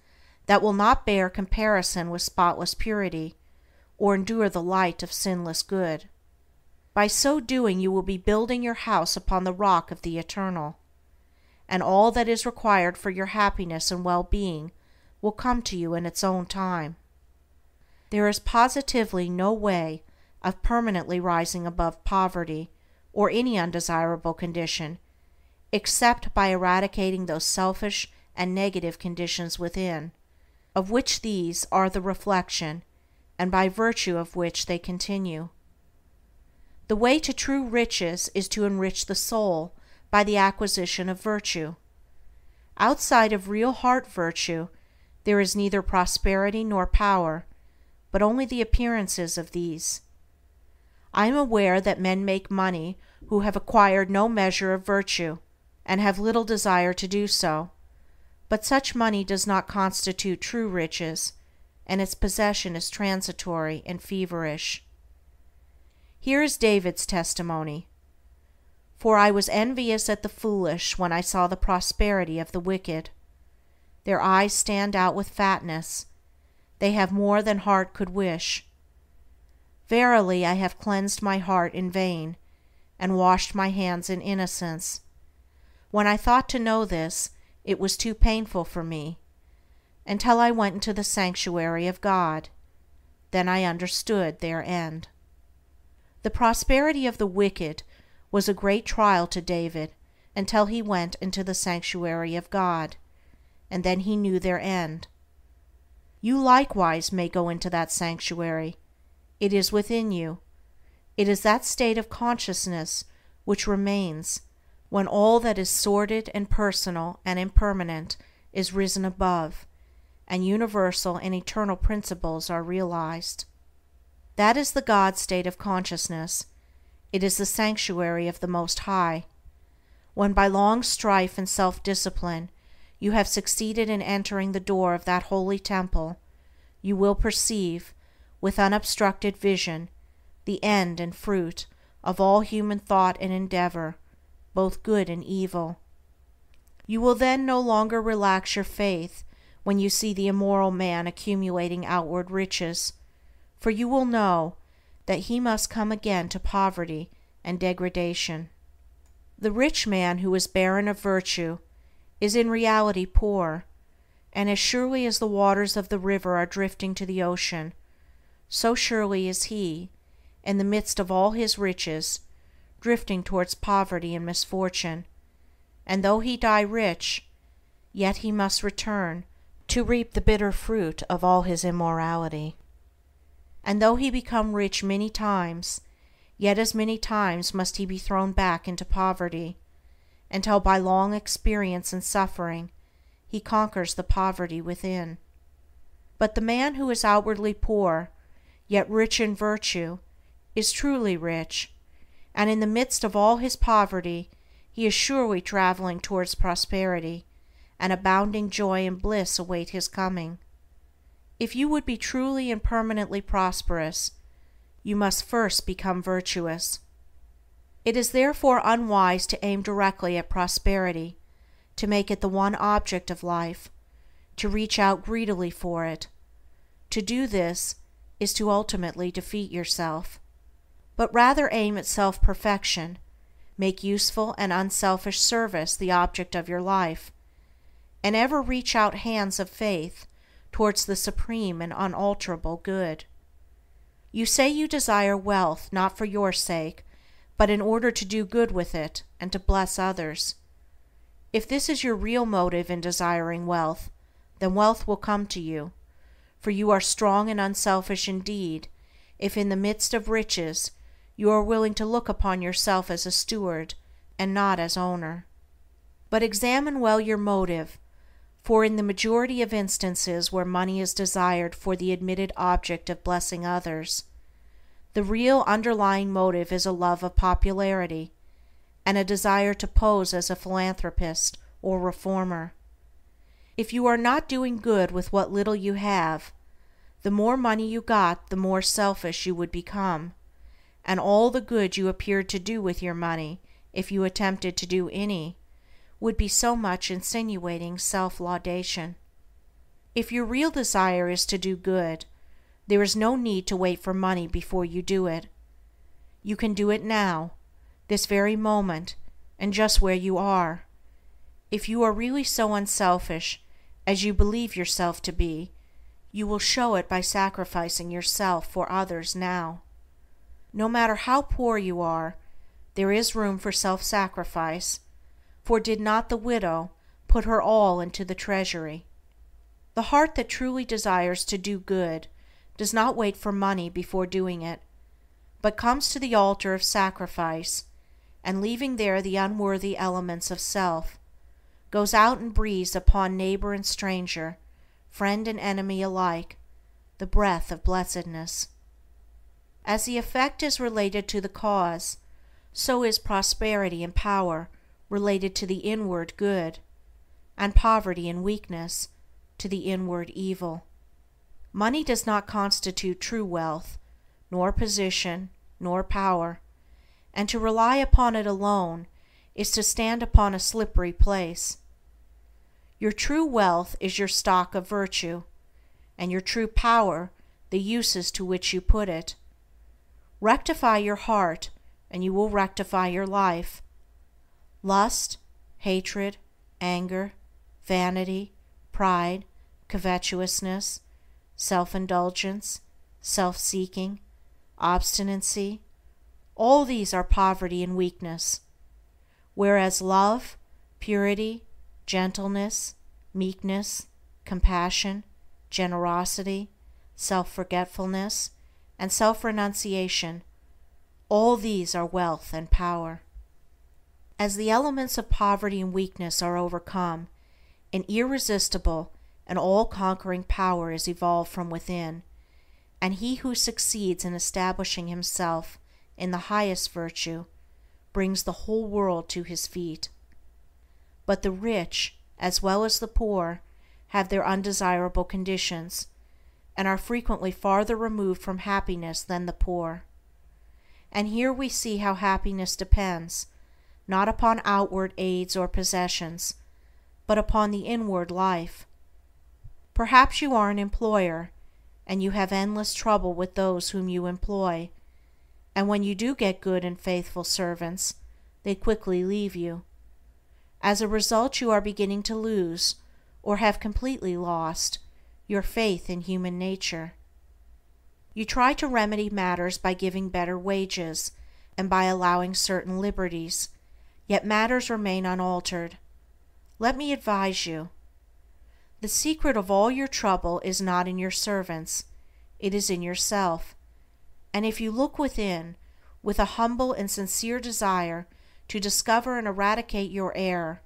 that will not bear comparison with spotless purity, or endure the light of sinless good. By so doing you will be building your house upon the rock of the eternal, and all that is required for your happiness and well-being will come to you in its own time. There is positively no way of permanently rising above poverty or any undesirable condition, except by eradicating those selfish and negative conditions within, of which these are the reflection, and by virtue of which they continue. The way to true riches is to enrich the soul by the acquisition of virtue. Outside of real heart virtue, there is neither prosperity nor power, but only the appearances of these. I am aware that men make money who have acquired no measure of virtue, and have little desire to do so, but such money does not constitute true riches, and its possession is transitory and feverish. Here is David's testimony: For I was envious at the foolish when I saw the prosperity of the wicked. Their eyes stand out with fatness, they have more than heart could wish. Verily I have cleansed my heart in vain, and washed my hands in innocence. When I thought to know this, it was too painful for me, until I went into the sanctuary of God. Then I understood their end. The prosperity of the wicked was a great trial to David until he went into the sanctuary of God, and then he knew their end. You likewise may go into that sanctuary. It is within you. It is that state of consciousness which remains when all that is sordid and personal and impermanent is risen above, and universal and eternal principles are realized. That is the God state of consciousness. It is the sanctuary of the Most High. When by long strife and self-discipline you have succeeded in entering the door of that holy temple, you will perceive, with unobstructed vision, the end and fruit of all human thought and endeavor, both good and evil. You will then no longer relax your faith when you see the immoral man accumulating outward riches, for you will know that he must come again to poverty and degradation. The rich man who is barren of virtue is in reality poor, and as surely as the waters of the river are drifting to the ocean, so surely is he, in the midst of all his riches, drifting towards poverty and misfortune, and though he die rich, yet he must return to reap the bitter fruit of all his immorality. And though he become rich many times, yet as many times must he be thrown back into poverty, until by long experience and suffering he conquers the poverty within. But the man who is outwardly poor, yet rich in virtue, is truly rich, and in the midst of all his poverty he is surely traveling towards prosperity, and abounding joy and bliss await his coming. If you would be truly and permanently prosperous, you must first become virtuous. It is therefore unwise to aim directly at prosperity, to make it the one object of life, to reach out greedily for it. To do this is to ultimately defeat yourself. But rather aim at self-perfection, make useful and unselfish service the object of your life, and ever reach out hands of faith towards the supreme and unalterable good. You say you desire wealth not for your sake, but in order to do good with it and to bless others. If this is your real motive in desiring wealth, then wealth will come to you, for you are strong and unselfish indeed if in the midst of riches you are willing to look upon yourself as a steward and not as owner. But examine well your motive, for in the majority of instances where money is desired for the admitted object of blessing others, the real underlying motive is a love of popularity, and a desire to pose as a philanthropist or reformer. If you are not doing good with what little you have, the more money you got the more selfish you would become, and all the good you appeared to do with your money, if you attempted to do any, would be so much insinuating self-laudation. If your real desire is to do good, there is no need to wait for money before you do it. You can do it now, this very moment, and just where you are. If you are really so unselfish as you believe yourself to be, you will show it by sacrificing yourself for others now. No matter how poor you are, there is room for self-sacrifice, for did not the widow put her all into the treasury? The heart that truly desires to do good does not wait for money before doing it, but comes to the altar of sacrifice, and leaving there the unworthy elements of self, goes out and breathes upon neighbor and stranger, friend and enemy alike, the breath of blessedness. As the effect is related to the cause, so is prosperity and power related to the inward good, and poverty and weakness to the inward evil. Money does not constitute true wealth, nor position, nor power, and to rely upon it alone is to stand upon a slippery place. Your true wealth is your stock of virtue, and your true power the uses to which you put it. Rectify your heart, and you will rectify your life. Lust, hatred, anger, vanity, pride, covetousness, self-indulgence, self-seeking, obstinacy, all these are poverty and weakness, whereas love, purity, gentleness, meekness, compassion, generosity, self-forgetfulness, and self-renunciation, all these are wealth and power. As the elements of poverty and weakness are overcome, an irresistible and all-conquering power is evolved from within, and he who succeeds in establishing himself in the highest virtue brings the whole world to his feet. But the rich, as well as the poor, have their undesirable conditions, and are frequently farther removed from happiness than the poor. And here we see how happiness depends, not upon outward aids or possessions, but upon the inward life. Perhaps you are an employer, and you have endless trouble with those whom you employ, and when you do get good and faithful servants, they quickly leave you. As a result, you are beginning to lose, or have completely lost, your faith in human nature. You try to remedy matters by giving better wages and by allowing certain liberties, yet matters remain unaltered. Let me advise you. The secret of all your trouble is not in your servants, it is in yourself, and if you look within with a humble and sincere desire to discover and eradicate your error,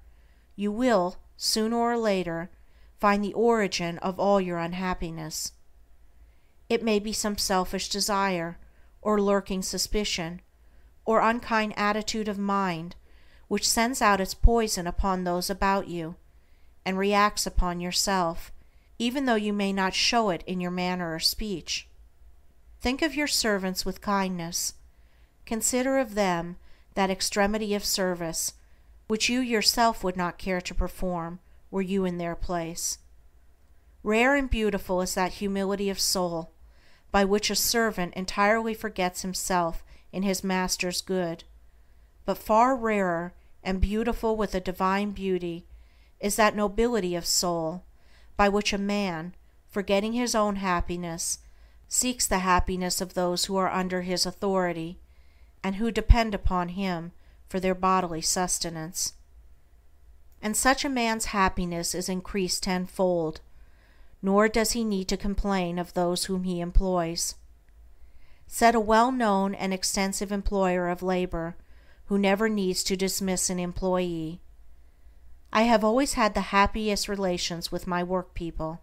you will, sooner or later, find the origin of all your unhappiness. It may be some selfish desire, or lurking suspicion, or unkind attitude of mind which sends out its poison upon those about you, and reacts upon yourself, even though you may not show it in your manner or speech. Think of your servants with kindness. Consider of them that extremity of service which you yourself would not care to perform were you in their place. Rare and beautiful is that humility of soul by which a servant entirely forgets himself in his master's good, but far rarer and beautiful with a divine beauty is that nobility of soul by which a man, forgetting his own happiness, seeks the happiness of those who are under his authority, and who depend upon him for their bodily sustenance. And such a man's happiness is increased tenfold, nor does he need to complain of those whom he employs. Said a well-known and extensive employer of labor, who never needs to dismiss an employee, "I have always had the happiest relations with my work people.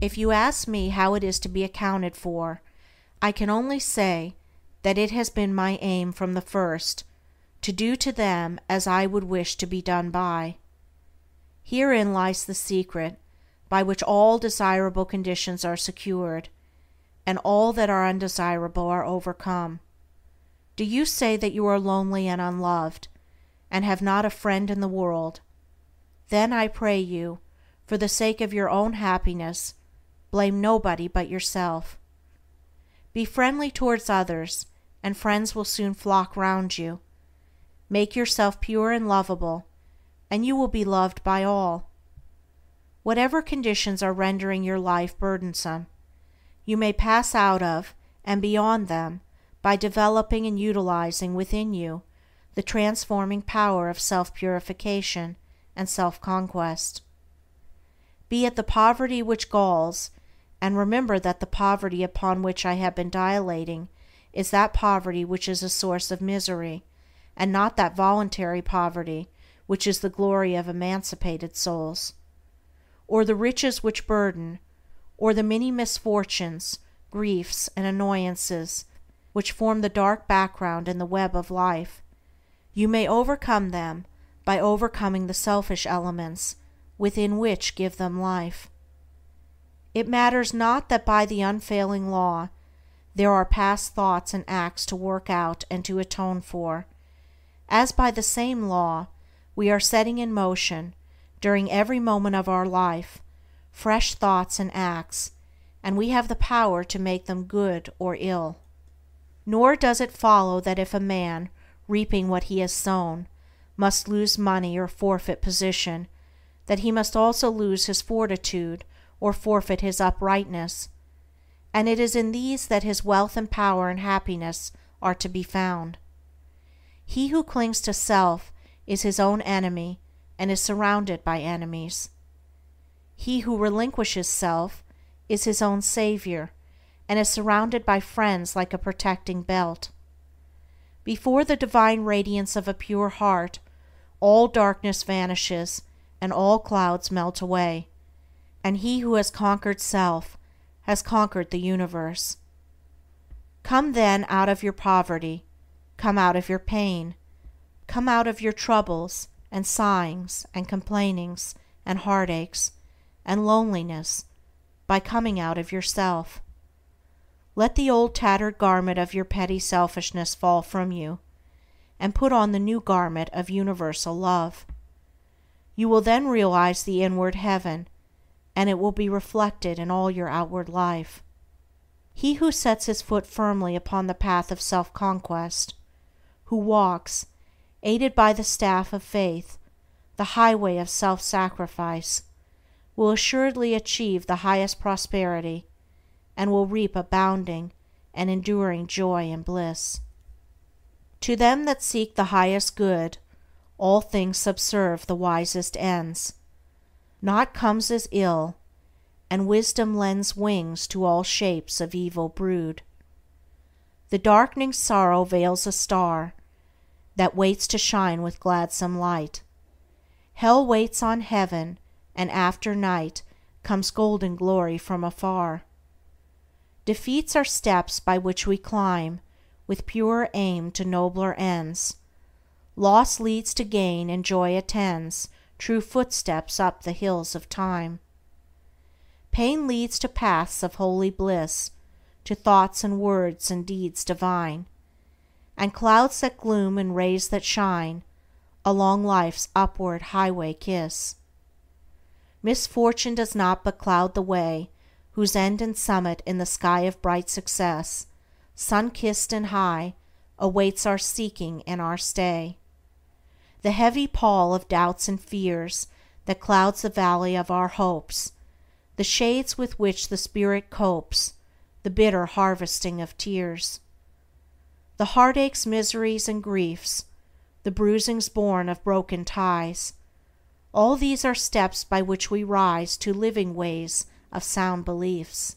If you ask me how it is to be accounted for, I can only say that it has been my aim from the first to do to them as I would wish to be done by. Herein lies the secret by which all desirable conditions are secured, and all that are undesirable are overcome. Do you say that you are lonely and unloved, and have not a friend in the world? Then I pray you, for the sake of your own happiness, blame nobody but yourself. Be friendly towards others, and friends will soon flock round you. Make yourself pure and lovable, and you will be loved by all. Whatever conditions are rendering your life burdensome, you may pass out of and beyond them by developing and utilizing within you the transforming power of self-purification and self-conquest. Be it the poverty which galls, and remember that the poverty upon which I have been dilating is that poverty which is a source of misery, and not that voluntary poverty which is the glory of emancipated souls. Or the riches which burden, or the many misfortunes, griefs, and annoyances which form the dark background in the web of life, you may overcome them by overcoming the selfish elements within which give them life. It matters not that by the unfailing law there are past thoughts and acts to work out and to atone for, as by the same law we are setting in motion, during every moment of our life, fresh thoughts and acts, and we have the power to make them good or ill. Nor does it follow that if a man, reaping what he has sown, must lose money or forfeit position, that he must also lose his fortitude or forfeit his uprightness, and it is in these that his wealth and power and happiness are to be found. He who clings to self is his own enemy and is surrounded by enemies. He who relinquishes self is his own savior and is surrounded by friends like a protecting belt. Before the divine radiance of a pure heart, all darkness vanishes and all clouds melt away, and he who has conquered self has conquered the universe. Come then out of your poverty, come out of your pain, come out of your troubles and sighings and complainings and heartaches and loneliness by coming out of yourself. Let the old tattered garment of your petty selfishness fall from you, and put on the new garment of universal love. You will then realize the inward heaven, and it will be reflected in all your outward life. He who sets his foot firmly upon the path of self-conquest, who walks, aided by the staff of faith, the highway of self-sacrifice, will assuredly achieve the highest prosperity, and will reap abounding and enduring joy and bliss. To them that seek the highest good, all things subserve the wisest ends. Naught comes as ill, and wisdom lends wings to all shapes of evil brood. The darkening sorrow veils a star that waits to shine with gladsome light. Hell waits on heaven, and after night comes golden glory from afar. Defeats are steps by which we climb with purer aim to nobler ends. Loss leads to gain, and joy attends true footsteps up the hills of time. Pain leads to paths of holy bliss, to thoughts and words and deeds divine, and clouds that gloom and rays that shine along life's upward highway kiss. Misfortune does not but cloud the way whose end and summit in the sky of bright success, sun-kissed and high, awaits our seeking and our stay. The heavy pall of doubts and fears that clouds the valley of our hopes, the shades with which the spirit copes, the bitter harvesting of tears. The heartaches, miseries, and griefs, the bruisings born of broken ties, all these are steps by which we rise to living ways of sound beliefs.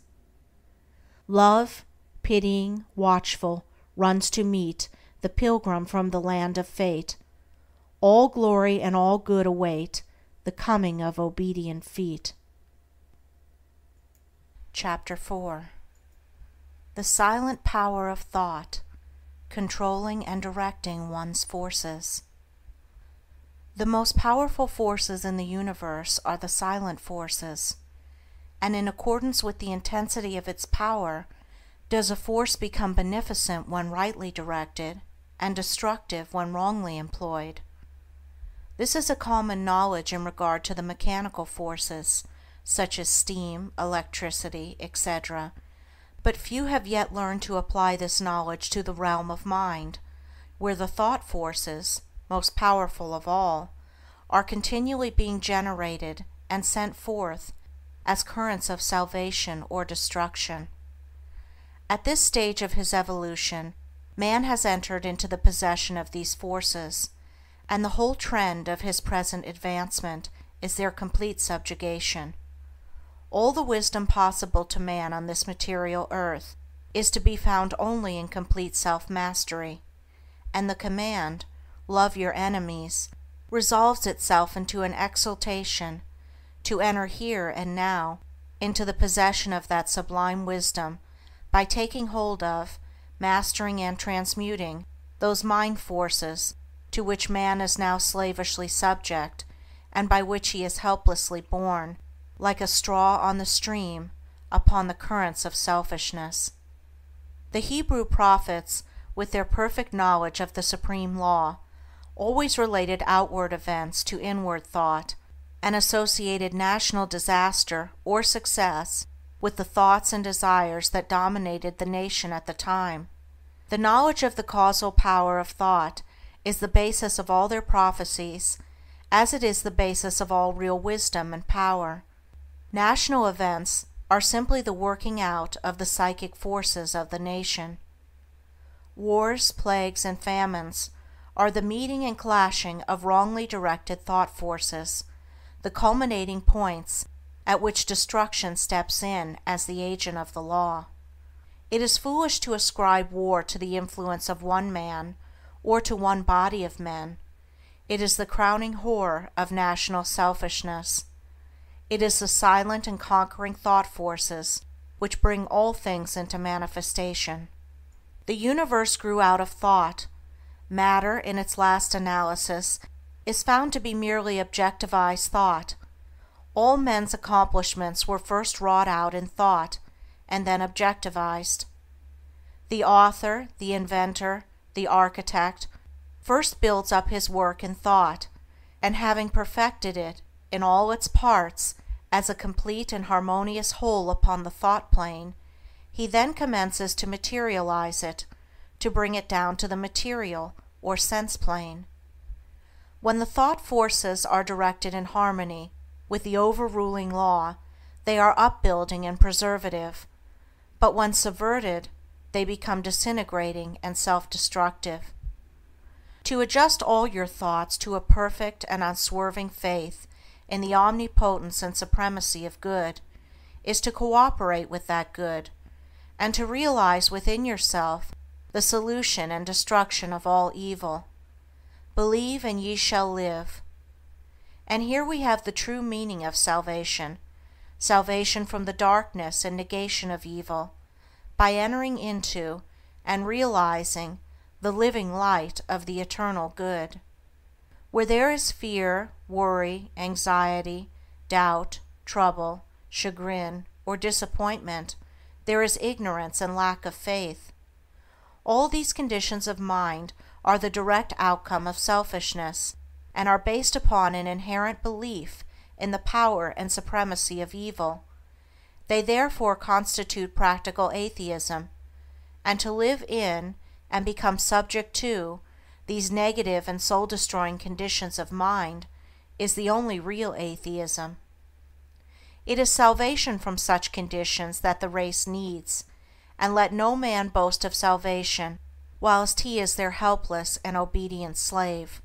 Love, pitying, watchful, runs to meet the pilgrim from the land of fate. All glory and all good await the coming of obedient feet. Chapter 4. The silent power of thought, controlling and directing one's forces. The most powerful forces in the universe are the silent forces, and in accordance with the intensity of its power does a force become beneficent when rightly directed, and destructive when wrongly employed. This is a common knowledge in regard to the mechanical forces, such as steam, electricity, etc., but few have yet learned to apply this knowledge to the realm of mind, where the thought forces, most powerful of all, are continually being generated and sent forth as currents of salvation or destruction. At this stage of his evolution, man has entered into the possession of these forces, and the whole trend of his present advancement is their complete subjugation. All the wisdom possible to man on this material earth is to be found only in complete self-mastery, and the command, "Love your enemies," resolves itself into an exaltation to enter here and now into the possession of that sublime wisdom by taking hold of, mastering and transmuting those mind forces to which man is now slavishly subject, and by which he is helplessly borne, like a straw on the stream, upon the currents of selfishness. The Hebrew prophets, with their perfect knowledge of the supreme law, always related outward events to inward thought, and associated national disaster or success with the thoughts and desires that dominated the nation at the time. The knowledge of the causal power of thought is the basis of all their prophecies, as it is the basis of all real wisdom and power. National events are simply the working out of the psychic forces of the nation. Wars, plagues, and famines are the meeting and clashing of wrongly directed thought forces, the culminating points at which destruction steps in as the agent of the law. It is foolish to ascribe war to the influence of one man or to one body of men. It is the crowning horror of national selfishness. It is the silent and conquering thought forces which bring all things into manifestation. The universe grew out of thought. Matter, in its last analysis, is found to be merely objectivized thought. All men's accomplishments were first wrought out in thought, and then objectivized. The author, the inventor, the architect, first builds up his work in thought, and having perfected it in all its parts as a complete and harmonious whole upon the thought plane, he then commences to materialize it, to bring it down to the material or sense plane. When the thought forces are directed in harmony with the overruling law, they are upbuilding and preservative, but when subverted, they become disintegrating and self-destructive. To adjust all your thoughts to a perfect and unswerving faith in the omnipotence and supremacy of good is to cooperate with that good, and to realize within yourself the solution and destruction of all evil. Believe and ye shall live. And here we have the true meaning of salvation, salvation from the darkness and negation of evil, by entering into and realizing the living light of the eternal good. Where there is fear, worry, anxiety, doubt, trouble, chagrin, or disappointment, there is ignorance and lack of faith. All these conditions of mind are the direct outcome of selfishness, and are based upon an inherent belief in the power and supremacy of evil. They therefore constitute practical atheism, and to live in and become subject to these negative and soul-destroying conditions of mind is the only real atheism. It is salvation from such conditions that the race needs, and let no man boast of salvation whilst he is their helpless and obedient slave.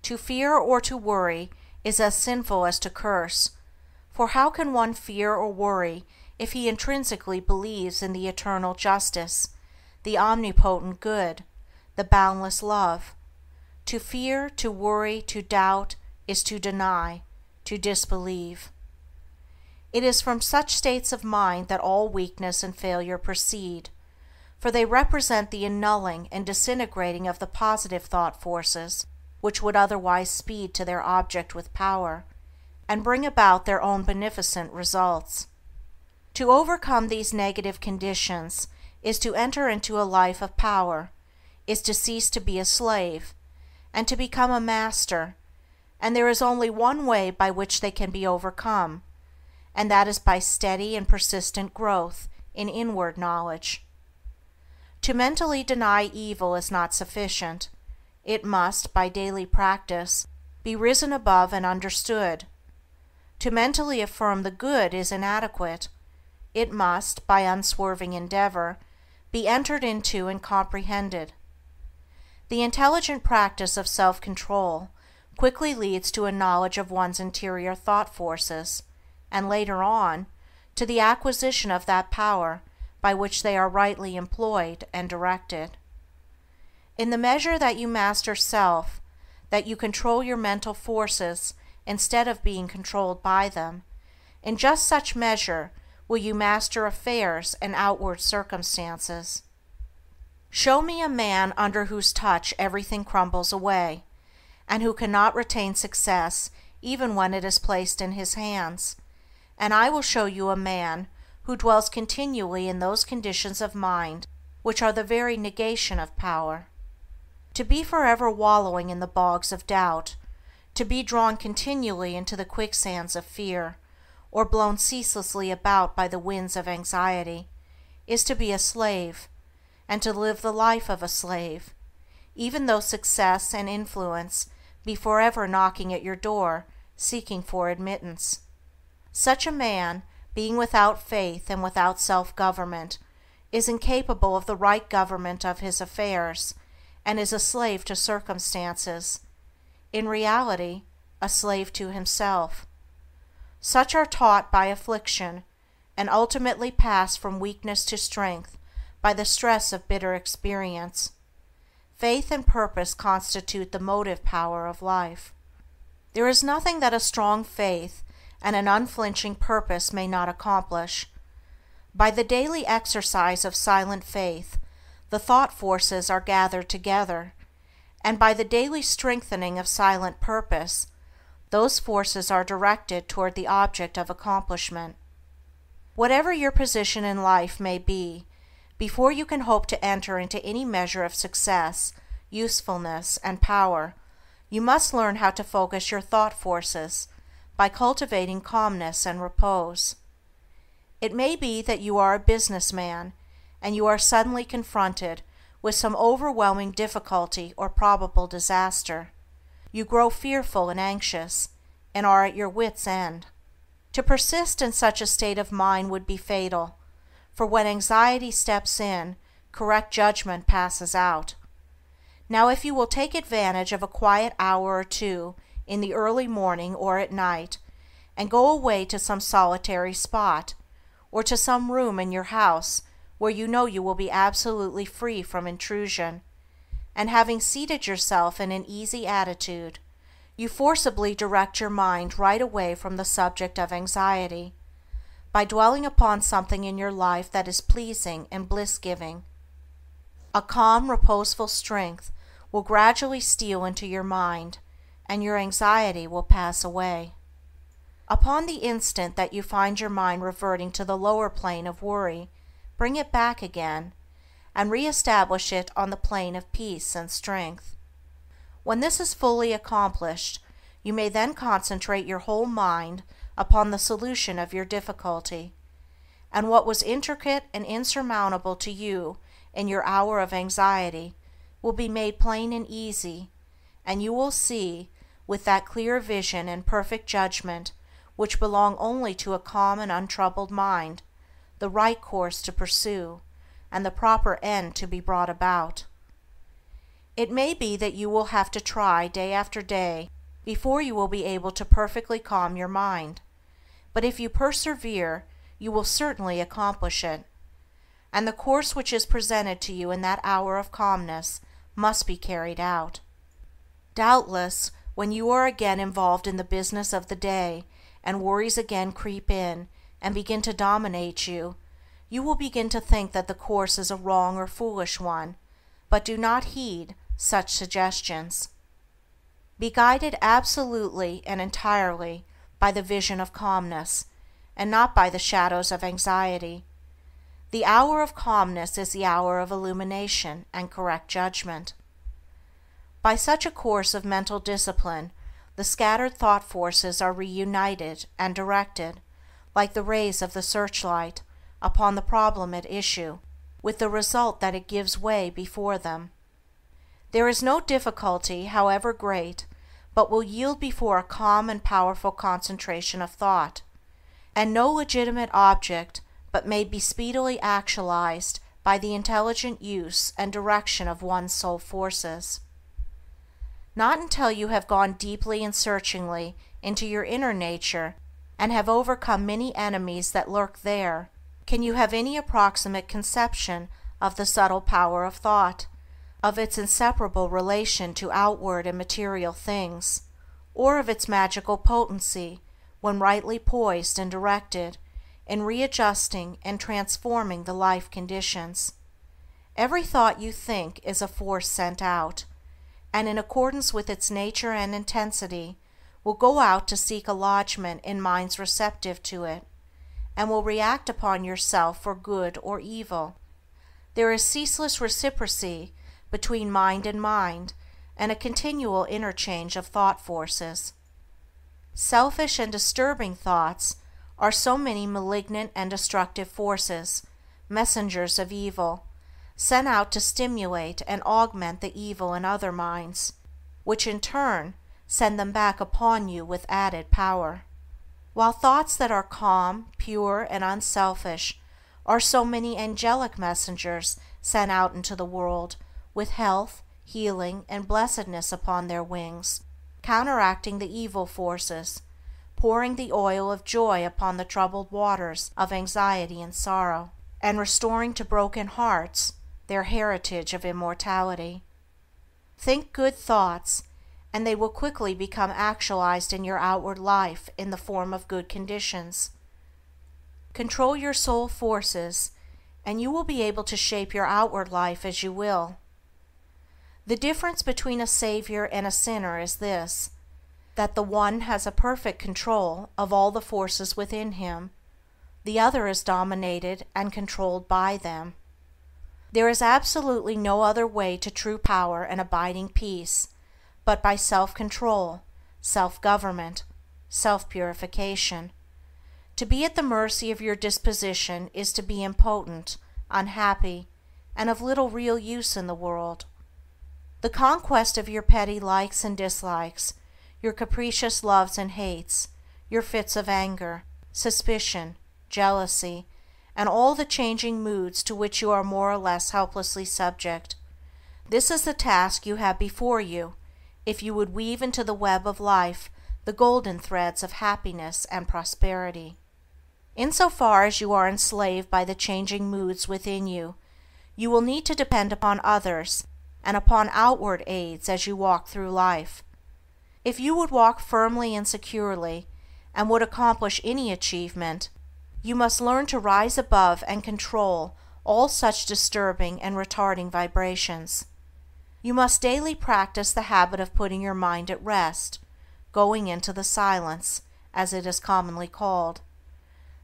To fear or to worry is as sinful as to curse, for how can one fear or worry if he intrinsically believes in the eternal justice, the omnipotent good, the boundless love? To fear, to worry, to doubt is to deny, to disbelieve. It is from such states of mind that all weakness and failure proceed, for they represent the annulling and disintegrating of the positive thought forces which would otherwise speed to their object with power, and bring about their own beneficent results. To overcome these negative conditions is to enter into a life of power, is to cease to be a slave, and to become a master, and there is only one way by which they can be overcome, and that is by steady and persistent growth in inward knowledge. To mentally deny evil is not sufficient. It must, by daily practice, be risen above and understood. To mentally affirm the good is inadequate. It must, by unswerving endeavor, be entered into and comprehended. The intelligent practice of self-control quickly leads to a knowledge of one's interior thought forces, and later on, to the acquisition of that power by which they are rightly employed and directed. In the measure that you master self, that you control your mental forces instead of being controlled by them, in just such measure will you master affairs and outward circumstances. Show me a man under whose touch everything crumbles away, and who cannot retain success even when it is placed in his hands, and I will show you a man who dwells continually in those conditions of mind which are the very negation of power. To be forever wallowing in the bogs of doubt, to be drawn continually into the quicksands of fear, or blown ceaselessly about by the winds of anxiety, is to be a slave, and to live the life of a slave, even though success and influence be forever knocking at your door, seeking for admittance. Such a man, being without faith and without self-government, is incapable of the right government of his affairs, and is a slave to circumstances, in reality a slave to himself. Such are taught by affliction, and ultimately pass from weakness to strength by the stress of bitter experience. Faith and purpose constitute the motive power of life. There is nothing that a strong faith and an unflinching purpose may not accomplish. By the daily exercise of silent faith, the thought forces are gathered together, and by the daily strengthening of silent purpose, those forces are directed toward the object of accomplishment. Whatever your position in life may be, before you can hope to enter into any measure of success, usefulness, and power, you must learn how to focus your thought forces by cultivating calmness and repose. It may be that you are a businessman, and you are suddenly confronted with some overwhelming difficulty or probable disaster. You grow fearful and anxious, and are at your wits' end. To persist in such a state of mind would be fatal, for when anxiety steps in, correct judgment passes out. Now if you will take advantage of a quiet hour or two in the early morning or at night, and go away to some solitary spot, or to some room in your house where you know you will be absolutely free from intrusion, and having seated yourself in an easy attitude, you forcibly direct your mind right away from the subject of anxiety, by dwelling upon something in your life that is pleasing and bliss-giving. A calm, reposeful strength will gradually steal into your mind, and your anxiety will pass away. Upon the instant that you find your mind reverting to the lower plane of worry, bring it back again, and re-establish it on the plane of peace and strength. When this is fully accomplished, you may then concentrate your whole mind upon the solution of your difficulty, and what was intricate and insurmountable to you in your hour of anxiety will be made plain and easy, and you will see, with that clear vision and perfect judgment which belong only to a calm and untroubled mind, the right course to pursue, and the proper end to be brought about. It may be that you will have to try day after day before you will be able to perfectly calm your mind, but if you persevere, you will certainly accomplish it, and the course which is presented to you in that hour of calmness must be carried out. Doubtless, when you are again involved in the business of the day, and worries again creep in and begin to dominate you, you will begin to think that the course is a wrong or foolish one, but do not heed such suggestions. Be guided absolutely and entirely by the vision of calmness, and not by the shadows of anxiety. The hour of calmness is the hour of illumination and correct judgment. By such a course of mental discipline, the scattered thought forces are reunited and directed, like the rays of the searchlight, upon the problem at issue, with the result that it gives way before them. There is no difficulty, however great, but will yield before a calm and powerful concentration of thought, and no legitimate object but may be speedily actualized by the intelligent use and direction of one's soul forces. Not until you have gone deeply and searchingly into your inner nature and have overcome many enemies that lurk there, can you have any approximate conception of the subtle power of thought, of its inseparable relation to outward and material things, or of its magical potency, when rightly poised and directed, in readjusting and transforming the life conditions. Every thought you think is a force sent out, and in accordance with its nature and intensity, will go out to seek a lodgment in minds receptive to it, and will react upon yourself for good or evil. There is ceaseless reciprocity between mind, and a continual interchange of thought forces. Selfish and disturbing thoughts are so many malignant and destructive forces, messengers of evil, sent out to stimulate and augment the evil in other minds, which in turn send them back upon you with added power. While thoughts that are calm, pure, and unselfish are so many angelic messengers sent out into the world with health, healing, and blessedness upon their wings, counteracting the evil forces, pouring the oil of joy upon the troubled waters of anxiety and sorrow, and restoring to broken hearts their heritage of immortality. Think good thoughts, and they will quickly become actualized in your outward life in the form of good conditions. Control your soul forces, and you will be able to shape your outward life as you will. The difference between a savior and a sinner is this, that the one has a perfect control of all the forces within him, the other is dominated and controlled by them. There is absolutely no other way to true power and abiding peace but by self-control, self-government, self-purification. To be at the mercy of your disposition is to be impotent, unhappy, and of little real use in the world. The conquest of your petty likes and dislikes, your capricious loves and hates, your fits of anger, suspicion, jealousy, and all the changing moods to which you are more or less helplessly subject. This is the task you have before you, if you would weave into the web of life the golden threads of happiness and prosperity. In so far as you are enslaved by the changing moods within you, you will need to depend upon others and upon outward aids as you walk through life. If you would walk firmly and securely, and would accomplish any achievement, you must learn to rise above and control all such disturbing and retarding vibrations. You must daily practice the habit of putting your mind at rest, going into the silence, as it is commonly called.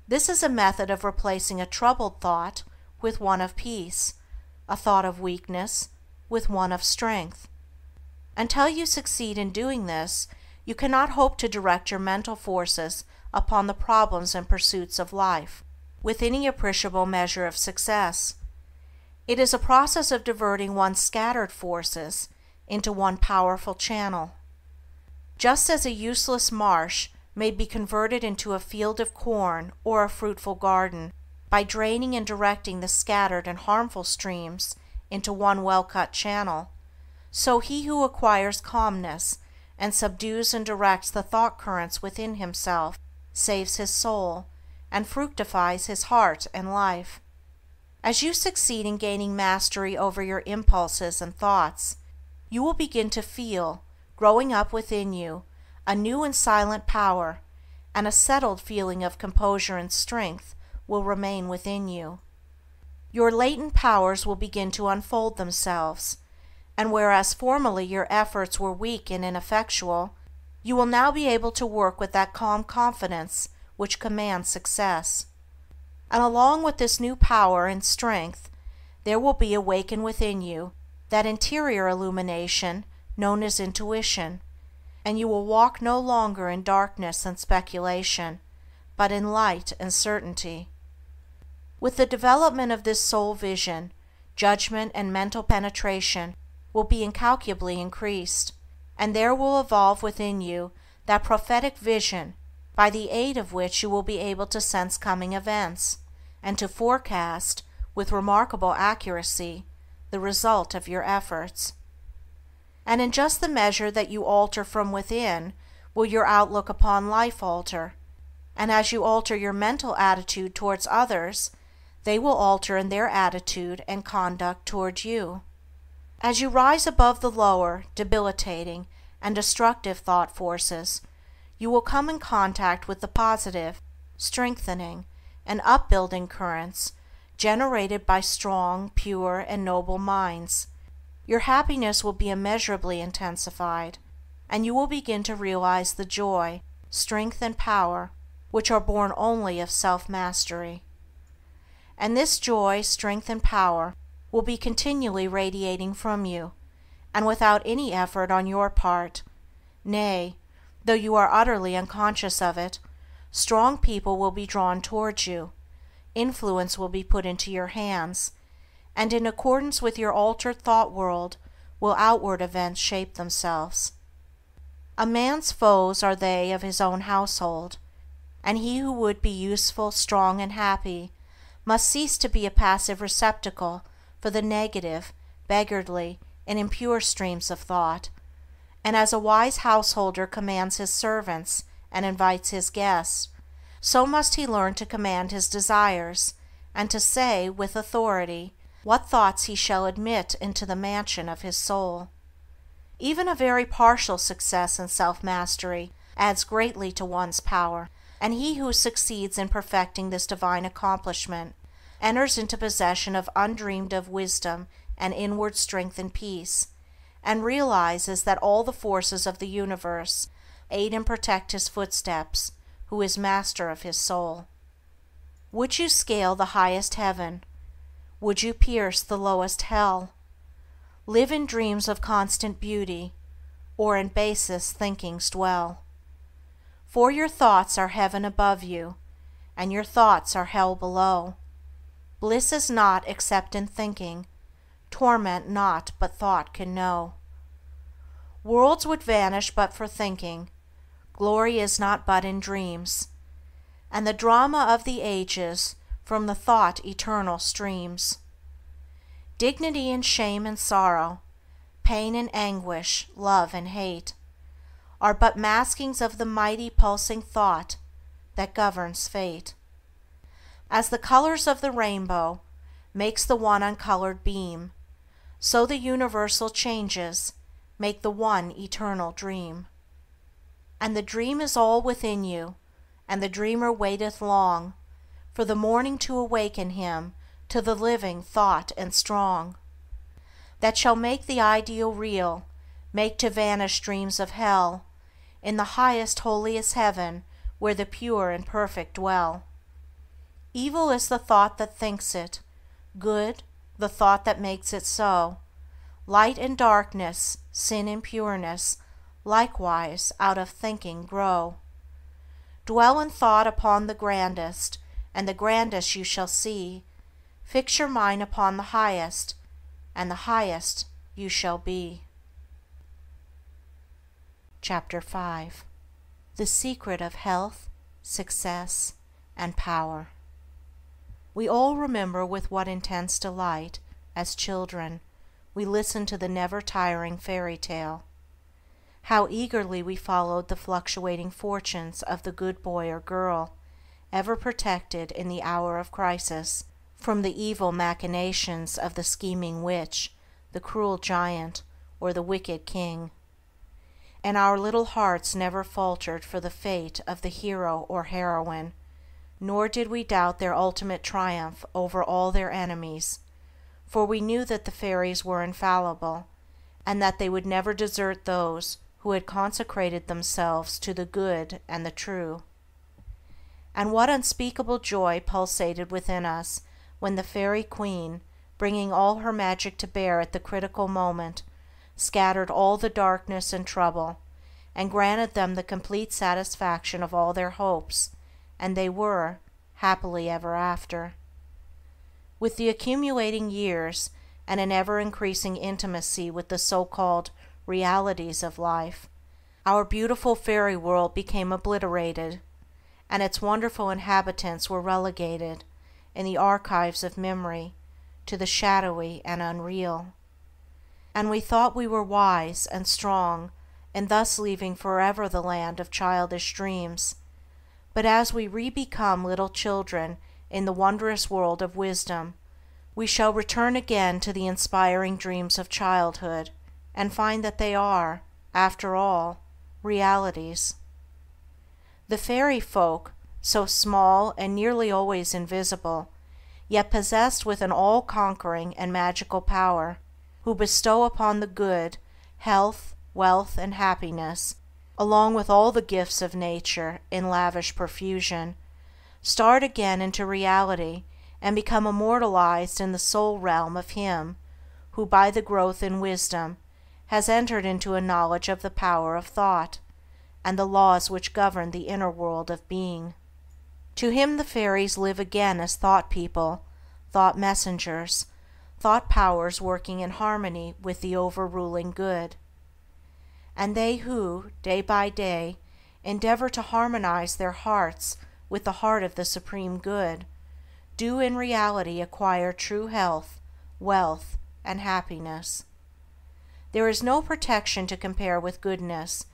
This is a method of replacing a troubled thought with one of peace, a thought of weakness with one of strength. Until you succeed in doing this, you cannot hope to direct your mental forces upon the problems and pursuits of life with any appreciable measure of success. It is a process of diverting one's scattered forces into one powerful channel. Just as a useless marsh may be converted into a field of corn or a fruitful garden by draining and directing the scattered and harmful streams into one well-cut channel, so he who acquires calmness and subdues and directs the thought currents within himself saves his soul and fructifies his heart and life. As you succeed in gaining mastery over your impulses and thoughts, you will begin to feel, growing up within you, a new and silent power, and a settled feeling of composure and strength will remain within you. Your latent powers will begin to unfold themselves, and whereas formerly your efforts were weak and ineffectual, you will now be able to work with that calm confidence which commands success. And along with this new power and strength, there will be awakened within you that interior illumination known as intuition, and you will walk no longer in darkness and speculation, but in light and certainty. With the development of this soul vision, judgment and mental penetration will be incalculably increased, and there will evolve within you that prophetic vision by the aid of which you will be able to sense coming events, and to forecast, with remarkable accuracy, the result of your efforts. And in just the measure that you alter from within will your outlook upon life alter, and as you alter your mental attitude towards others, they will alter in their attitude and conduct towards you. As you rise above the lower, debilitating, and destructive thought forces, you will come in contact with the positive, strengthening, and upbuilding currents generated by strong, pure, and noble minds. Your happiness will be immeasurably intensified, and you will begin to realize the joy, strength, and power which are born only of self-mastery. And this joy, strength, and power will be continually radiating from you, and without any effort on your part. Nay, though you are utterly unconscious of it, strong people will be drawn towards you, influence will be put into your hands, and in accordance with your altered thought world will outward events shape themselves. A man's foes are they of his own household, and he who would be useful, strong, and happy must cease to be a passive receptacle for the negative, beggarly, and impure streams of thought, and as a wise householder commands his servants and invites his guests, so must he learn to command his desires, and to say, with authority, what thoughts he shall admit into the mansion of his soul. Even a very partial success in self-mastery adds greatly to one's power, and he who succeeds in perfecting this divine accomplishment enters into possession of undreamed-of wisdom and inward strength and peace, and realizes that all the forces of the universe aid and protect his footsteps, who is master of his soul. Would you scale the highest heaven? Would you pierce the lowest hell? Live in dreams of constant beauty, or in basest thinkings dwell? For your thoughts are heaven above you, and your thoughts are hell below. Bliss is not except in thinking, torment not but thought can know. Worlds would vanish but for thinking, glory is not but in dreams, and the drama of the ages from the thought eternal streams. Dignity and shame and sorrow, pain and anguish, love and hate, are but maskings of the mighty pulsing thought that governs fate. As the colors of the rainbow makes the one uncolored beam, so the universal changes make the one eternal dream. And the dream is all within you, and the dreamer waiteth long for the morning to awaken him to the living thought and strong, that shall make the ideal real, make to vanish dreams of hell, in the highest holiest heaven where the pure and perfect dwell. Evil is the thought that thinks it, good the thought that makes it so. Light and darkness, sin and pureness, likewise out of thinking grow. Dwell in thought upon the grandest, and the grandest you shall see. Fix your mind upon the highest, and the highest you shall be. Chapter 5. The Secret of Health, Success, and Power. We all remember with what intense delight, as children, we listened to the never-tiring fairy tale. How eagerly we followed the fluctuating fortunes of the good boy or girl, ever protected in the hour of crisis from the evil machinations of the scheming witch, the cruel giant, or the wicked king. And our little hearts never faltered for the fate of the hero or heroine, nor did we doubt their ultimate triumph over all their enemies, for we knew that the fairies were infallible, and that they would never desert those who had consecrated themselves to the good and the true. And what unspeakable joy pulsated within us when the fairy queen, bringing all her magic to bear at the critical moment, scattered all the darkness and trouble, and granted them the complete satisfaction of all their hopes, and they were happily ever after. With the accumulating years and an ever-increasing intimacy with the so-called realities of life, our beautiful fairy world became obliterated, and its wonderful inhabitants were relegated, in the archives of memory, to the shadowy and unreal. And we thought we were wise and strong in thus leaving forever the land of childish dreams, but as we re-become little children in the wondrous world of wisdom, we shall return again to the inspiring dreams of childhood, and find that they are, after all, realities. The fairy folk, so small and nearly always invisible, yet possessed with an all-conquering and magical power, who bestow upon the good health, wealth, and happiness, along with all the gifts of nature in lavish profusion, start again into reality and become immortalized in the soul realm of him who, by the growth in wisdom, has entered into a knowledge of the power of thought, and the laws which govern the inner world of being. To him the fairies live again as thought people, thought messengers, thought powers working in harmony with the overruling good. And they who, day by day, endeavor to harmonize their hearts with the heart of the Supreme Good, do in reality acquire true health, wealth, and happiness. There is no protection to compare with goodness,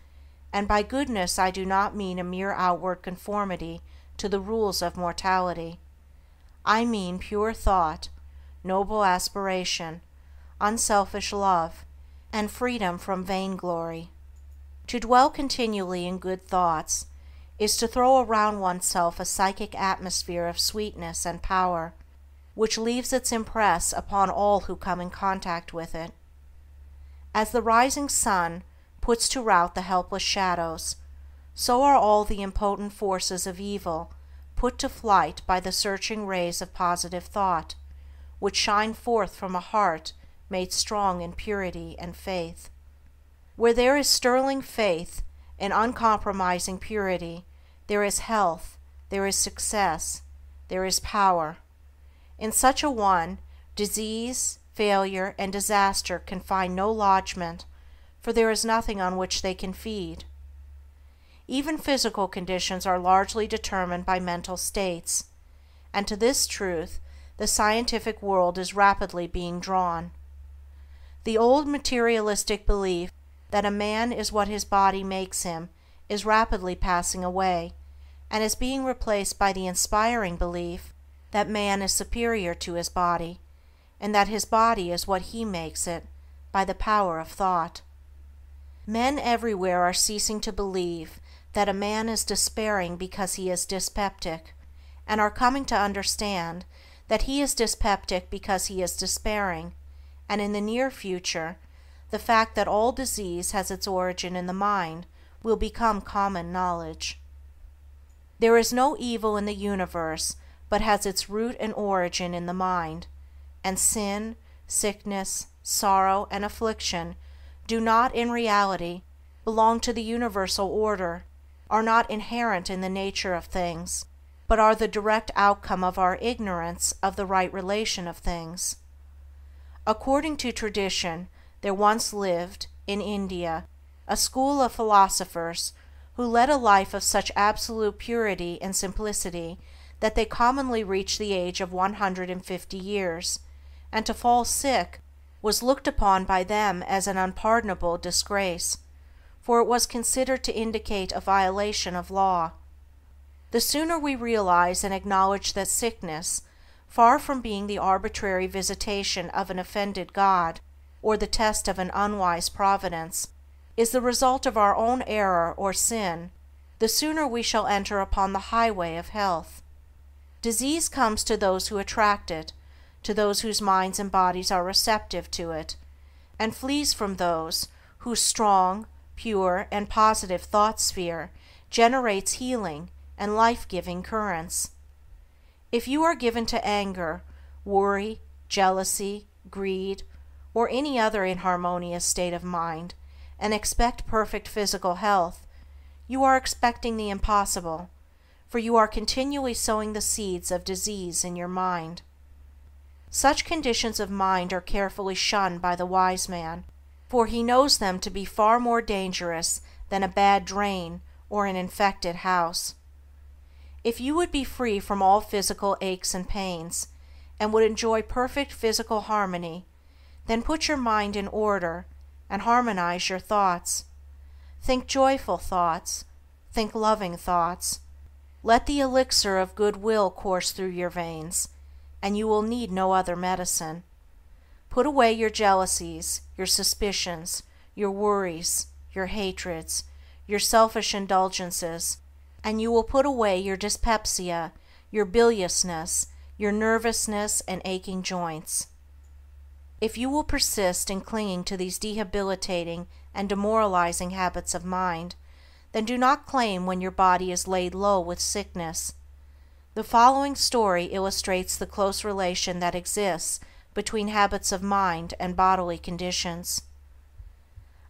and by goodness I do not mean a mere outward conformity to the rules of mortality. I mean pure thought, noble aspiration, unselfish love, and freedom from vainglory. To dwell continually in good thoughts is to throw around oneself a psychic atmosphere of sweetness and power, which leaves its impress upon all who come in contact with it. As the rising sun puts to rout the helpless shadows, so are all the impotent forces of evil put to flight by the searching rays of positive thought, which shine forth from a heart made strong in purity and faith. Where there is sterling faith and uncompromising purity, there is health, there is success, there is power. In such a one, disease, failure, and disaster can find no lodgment, for there is nothing on which they can feed. Even physical conditions are largely determined by mental states, and to this truth the scientific world is rapidly being drawn. The old materialistic belief that a man is what his body makes him is rapidly passing away, and is being replaced by the inspiring belief that man is superior to his body, and that his body is what he makes it by the power of thought. Men everywhere are ceasing to believe that a man is despairing because he is dyspeptic, and are coming to understand that he is dyspeptic because he is despairing, and in the near future the fact that all disease has its origin in the mind will become common knowledge. There is no evil in the universe but has its root and origin in the mind, and sin, sickness, sorrow, and affliction do not in reality belong to the universal order, are not inherent in the nature of things, but are the direct outcome of our ignorance of the right relation of things. According to tradition, there once lived, in India, a school of philosophers who led a life of such absolute purity and simplicity that they commonly reached the age of 150 years, and to fall sick was looked upon by them as an unpardonable disgrace, for it was considered to indicate a violation of law. The sooner we realize and acknowledge that sickness, far from being the arbitrary visitation of an offended God, or the test of an unwise providence, is the result of our own error or sin, the sooner we shall enter upon the highway of health. Disease comes to those who attract it, to those whose minds and bodies are receptive to it, and flees from those whose strong, pure, and positive thought sphere generates healing and life-giving currents. If you are given to anger, worry, jealousy, greed, or any other inharmonious state of mind, and expect perfect physical health, you are expecting the impossible, for you are continually sowing the seeds of disease in your mind. Such conditions of mind are carefully shunned by the wise man, for he knows them to be far more dangerous than a bad drain or an infected house. If you would be free from all physical aches and pains, and would enjoy perfect physical harmony, then put your mind in order and harmonize your thoughts. Think joyful thoughts, think loving thoughts. Let the elixir of goodwill course through your veins, and you will need no other medicine. Put away your jealousies, your suspicions, your worries, your hatreds, your selfish indulgences, and you will put away your dyspepsia, your biliousness, your nervousness and aching joints. If you will persist in clinging to these debilitating and demoralizing habits of mind, then do not claim when your body is laid low with sickness. The following story illustrates the close relation that exists between habits of mind and bodily conditions.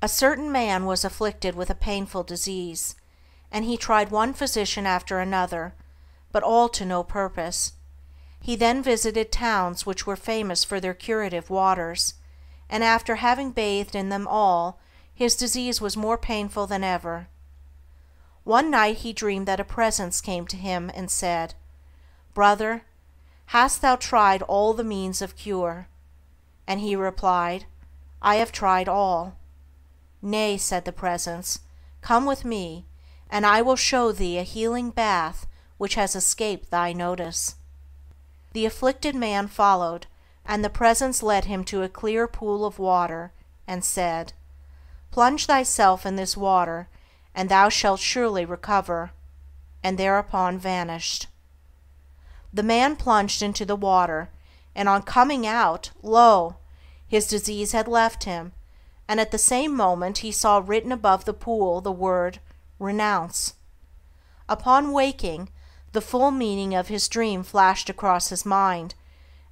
A certain man was afflicted with a painful disease, and he tried one physician after another, but all to no purpose. He then visited towns which were famous for their curative waters, and after having bathed in them all, his disease was more painful than ever. One night he dreamed that a presence came to him and said, "Brother, hast thou tried all the means of cure?" And he replied, "I have tried all." "Nay," said the presence, "come with me, and I will show thee a healing bath which has escaped thy notice." The afflicted man followed, and the presence led him to a clear pool of water, and said, "Plunge thyself in this water, and thou shalt surely recover," and thereupon vanished. The man plunged into the water, and on coming out, lo! his disease had left him, and at the same moment he saw written above the pool the word "Renounce." Upon waking, the full meaning of his dream flashed across his mind,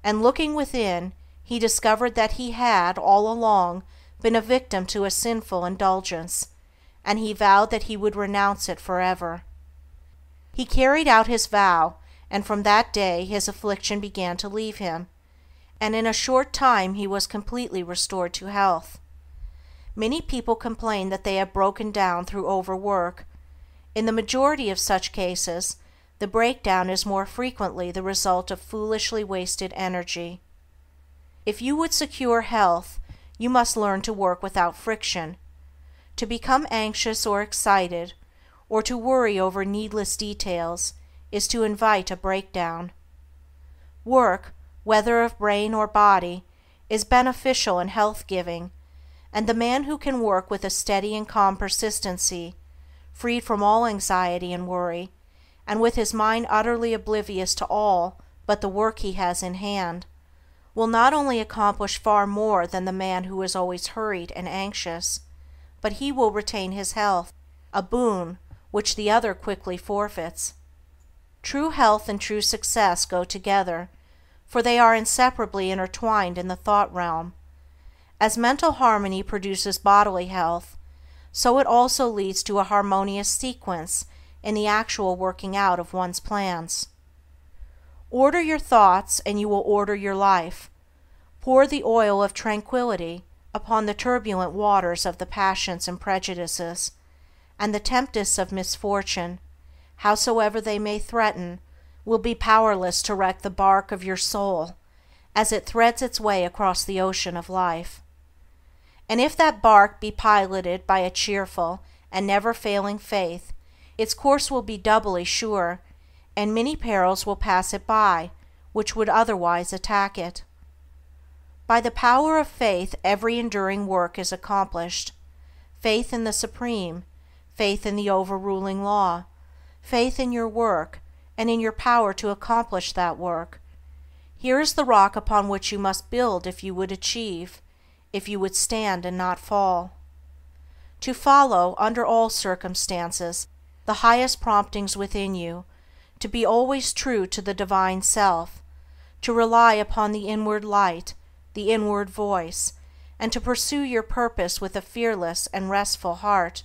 and looking within, he discovered that he had, all along, been a victim to a sinful indulgence, and he vowed that he would renounce it forever. He carried out his vow, and from that day his affliction began to leave him, and in a short time he was completely restored to health. Many people complain that they have broken down through overwork. In the majority of such cases, the breakdown is more frequently the result of foolishly wasted energy. If you would secure health, you must learn to work without friction. To become anxious or excited, or to worry over needless details, is to invite a breakdown. Work, whether of brain or body, is beneficial and health-giving, and the man who can work with a steady and calm persistency, freed from all anxiety and worry, and with his mind utterly oblivious to all but the work he has in hand, will not only accomplish far more than the man who is always hurried and anxious, but he will retain his health, a boon which the other quickly forfeits. True health and true success go together, for they are inseparably intertwined in the thought realm. As mental harmony produces bodily health, so it also leads to a harmonious sequence in the actual working out of one's plans. Order your thoughts and you will order your life. Pour the oil of tranquility upon the turbulent waters of the passions and prejudices, and the tempests of misfortune, howsoever they may threaten, will be powerless to wreck the bark of your soul as it threads its way across the ocean of life. And if that bark be piloted by a cheerful and never-failing faith, its course will be doubly sure, and many perils will pass it by which would otherwise attack it. By the power of faith every enduring work is accomplished. Faith in the Supreme, faith in the overruling law, faith in your work, and in your power to accomplish that work. Here is the rock upon which you must build if you would achieve, if you would stand and not fall. To follow, under all circumstances, the highest promptings within you, to be always true to the Divine Self, to rely upon the inward light, the inward voice, and to pursue your purpose with a fearless and restful heart,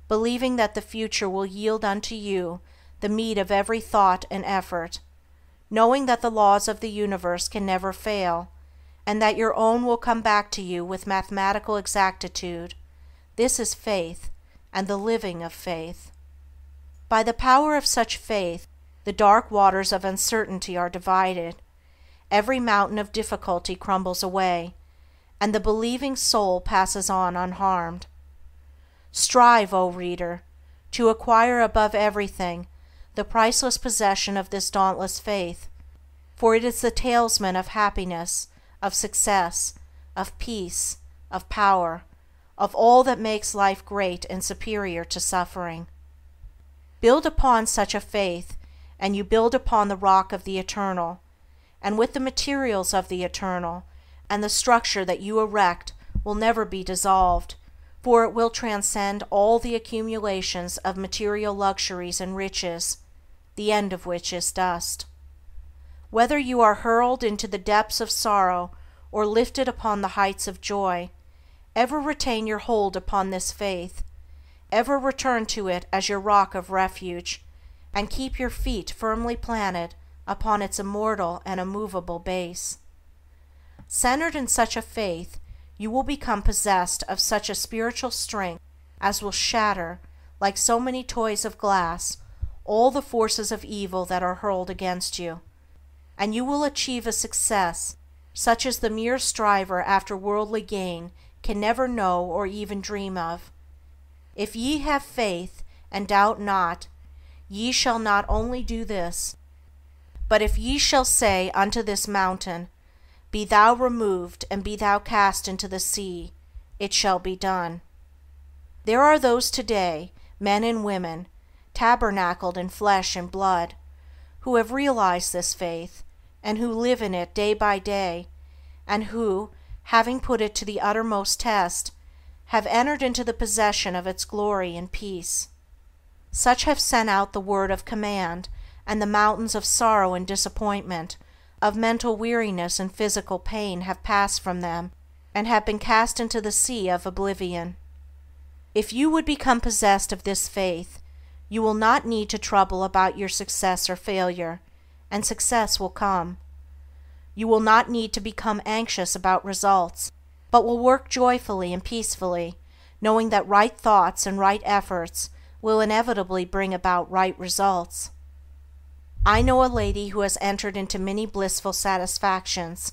believing that the future will yield unto you the meed of every thought and effort, knowing that the laws of the universe can never fail, and that your own will come back to you with mathematical exactitude. This is faith, and the living of faith. By the power of such faith, the dark waters of uncertainty are divided, every mountain of difficulty crumbles away, and the believing soul passes on unharmed. Strive, O reader, to acquire above everything the priceless possession of this dauntless faith, for it is the talisman of happiness, of success, of peace, of power, of all that makes life great and superior to suffering. Build upon such a faith, and you build upon the rock of the Eternal, and with the materials of the Eternal, and the structure that you erect will never be dissolved, for it will transcend all the accumulations of material luxuries and riches, the end of which is dust. Whether you are hurled into the depths of sorrow or lifted upon the heights of joy, ever retain your hold upon this faith, ever return to it as your rock of refuge, and keep your feet firmly planted upon its immortal and immovable base. Centered in such a faith, you will become possessed of such a spiritual strength as will shatter, like so many toys of glass, all the forces of evil that are hurled against you, and you will achieve a success such as the mere striver after worldly gain can never know or even dream of. If ye have faith, and doubt not, ye shall not only do this, but if ye shall say unto this mountain, Be thou removed, and be thou cast into the sea, it shall be done. There are those today, men and women, tabernacled in flesh and blood, who have realized this faith, and who live in it day by day, and who, having put it to the uttermost test, have entered into the possession of its glory and peace. Such have sent out the word of command, and the mountains of sorrow and disappointment, of mental weariness and physical pain have passed from them, and have been cast into the sea of oblivion. If you would become possessed of this faith, You will not need to trouble about your success or failure, and success will come. You will not need to become anxious about results, but will work joyfully and peacefully, knowing that right thoughts and right efforts will inevitably bring about right results. I know a lady who has entered into many blissful satisfactions,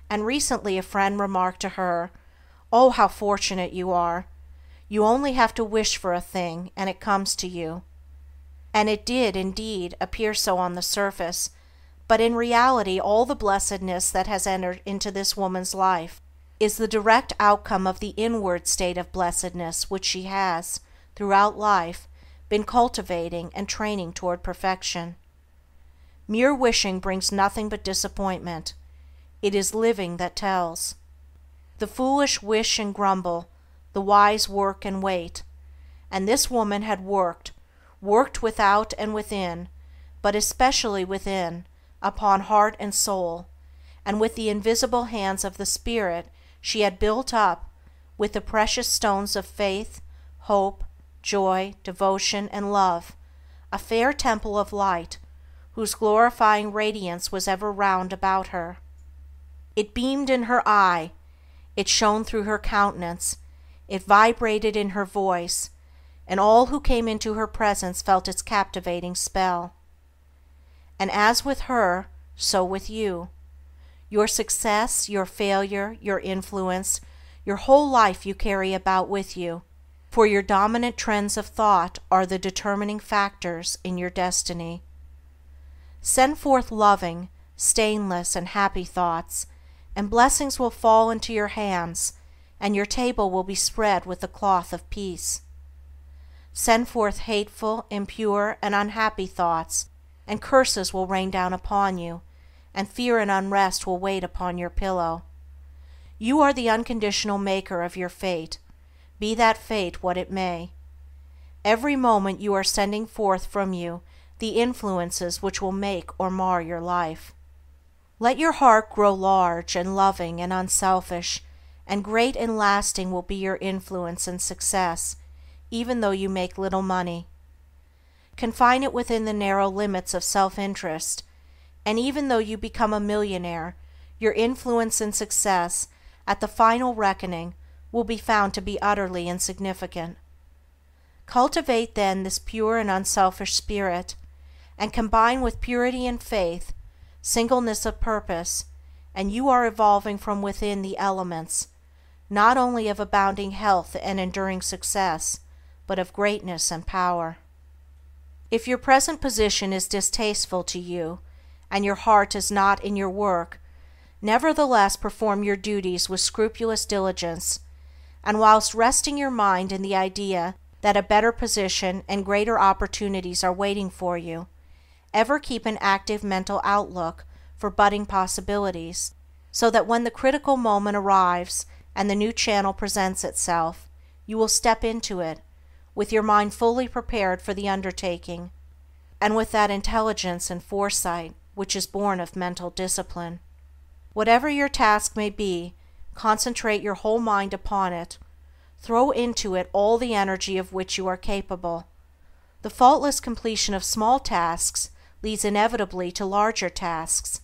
and recently a friend remarked to her, "Oh, how fortunate you are! You only have to wish for a thing, and it comes to you." And it did, indeed, appear so on the surface, but in reality all the blessedness that has entered into this woman's life is the direct outcome of the inward state of blessedness which she has, throughout life, been cultivating and training toward perfection. Mere wishing brings nothing but disappointment. It is living that tells. The foolish wish and grumble, the wise work and wait. And this woman had worked without and within, but especially within, upon heart and soul, and with the invisible hands of the Spirit she had built up, with the precious stones of faith, hope, joy, devotion, and love, a fair temple of light, whose glorifying radiance was ever round about her. It beamed in her eye, it shone through her countenance, it vibrated in her voice, and all who came into her presence felt its captivating spell. And as with her, so with you. Your success, your failure, your influence, your whole life you carry about with you, for your dominant trends of thought are the determining factors in your destiny. Send forth loving, stainless, and happy thoughts, and blessings will fall into your hands, and your table will be spread with the cloth of peace. Send forth hateful, impure, and unhappy thoughts, and curses will rain down upon you, and fear and unrest will wait upon your pillow. You are the unconditional maker of your fate, be that fate what it may. Every moment you are sending forth from you the influences which will make or mar your life. Let your heart grow large and loving and unselfish, and great and lasting will be your influence and success, even though you make little money. Confine it within the narrow limits of self-interest, and even though you become a millionaire, your influence and success, at the final reckoning, will be found to be utterly insignificant. Cultivate then this pure and unselfish spirit, and combine with purity and faith, singleness of purpose, and you are evolving from within the elements, not only of abounding health and enduring success, but of greatness and power. If your present position is distasteful to you, and your heart is not in your work, nevertheless perform your duties with scrupulous diligence, and whilst resting your mind in the idea that a better position and greater opportunities are waiting for you, ever keep an active mental outlook for budding possibilities, so that when the critical moment arrives and the new channel presents itself, you will step into it, with your mind fully prepared for the undertaking, and with that intelligence and foresight which is born of mental discipline. Whatever your task may be, concentrate your whole mind upon it, throw into it all the energy of which you are capable. The faultless completion of small tasks leads inevitably to larger tasks.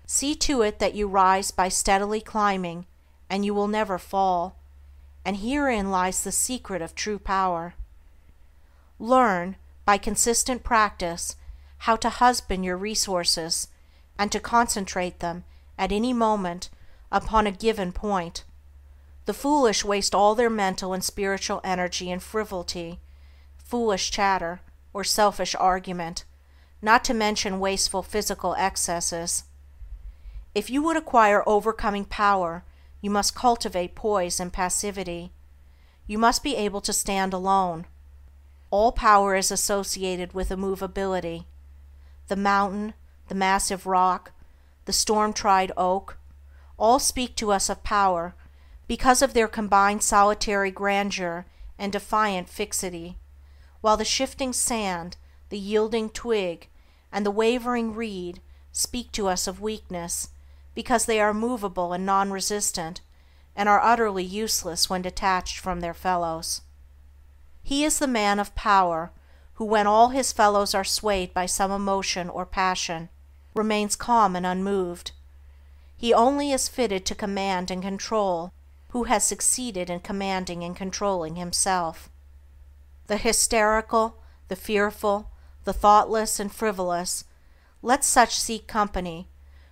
See to it that you rise by steadily climbing, and you will never fall, and herein lies the secret of true power. Learn, by consistent practice, how to husband your resources, and to concentrate them, at any moment, upon a given point. The foolish waste all their mental and spiritual energy in frivolity, foolish chatter, or selfish argument, not to mention wasteful physical excesses. If you would acquire overcoming power, you must cultivate poise and passivity. You must be able to stand alone. All power is associated with immovability. The mountain, the massive rock, the storm-tried oak, all speak to us of power because of their combined solitary grandeur and defiant fixity, while the shifting sand, the yielding twig, and the wavering reed speak to us of weakness because they are movable and non-resistant, and are utterly useless when detached from their fellows. He is the man of power who, when all his fellows are swayed by some emotion or passion, remains calm and unmoved. He only is fitted to command and control who has succeeded in commanding and controlling himself. The hysterical, the fearful, the thoughtless and frivolous, let such seek company,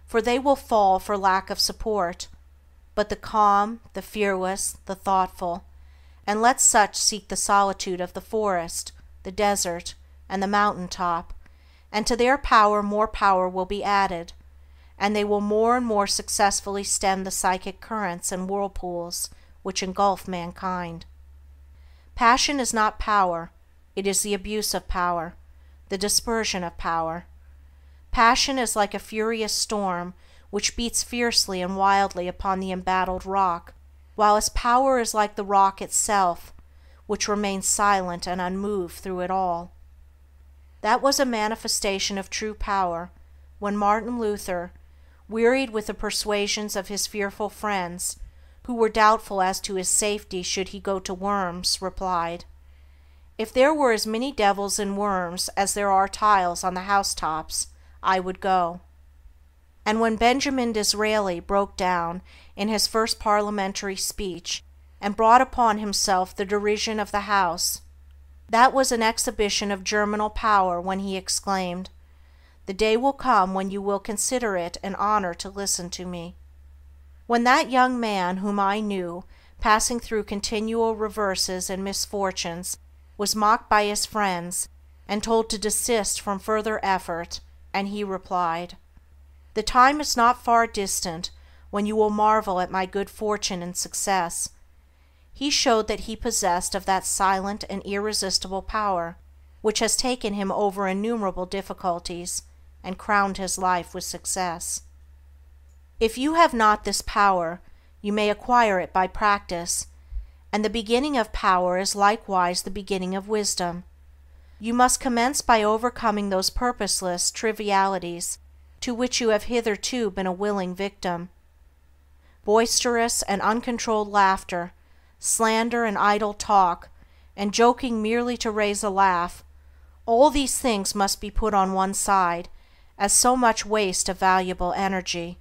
for they will fall for lack of support, but the calm, the fearless, the thoughtful, and let such seek the solitude of the forest, the desert, and the mountain top, and to their power more power will be added, and they will more and more successfully stem the psychic currents and whirlpools which engulf mankind. Passion is not power, it is the abuse of power, the dispersion of power. Passion is like a furious storm which beats fiercely and wildly upon the embattled rock, whilst power is like the rock itself, which remains silent and unmoved through it all. That was a manifestation of true power when Martin Luther, wearied with the persuasions of his fearful friends, who were doubtful as to his safety should he go to Worms, replied, "If there were as many devils in Worms as there are tiles on the housetops, I would go." And when Benjamin Disraeli broke down in his first parliamentary speech and brought upon himself the derision of the House, that was an exhibition of germinal power when he exclaimed, "The day will come when you will consider it an honor to listen to me." When that young man whom I knew, passing through continual reverses and misfortunes, was mocked by his friends and told to desist from further effort, and he replied, "The time is not far distant when you will marvel at my good fortune and success," he showed that he possessed of that silent and irresistible power which has taken him over innumerable difficulties and crowned his life with success. If you have not this power, you may acquire it by practice, and the beginning of power is likewise the beginning of wisdom. You must commence by overcoming those purposeless trivialities to which you have hitherto been a willing victim. Boisterous and uncontrolled laughter, slander and idle talk, and joking merely to raise a laugh, all these things must be put on one side, as so much waste of valuable energy.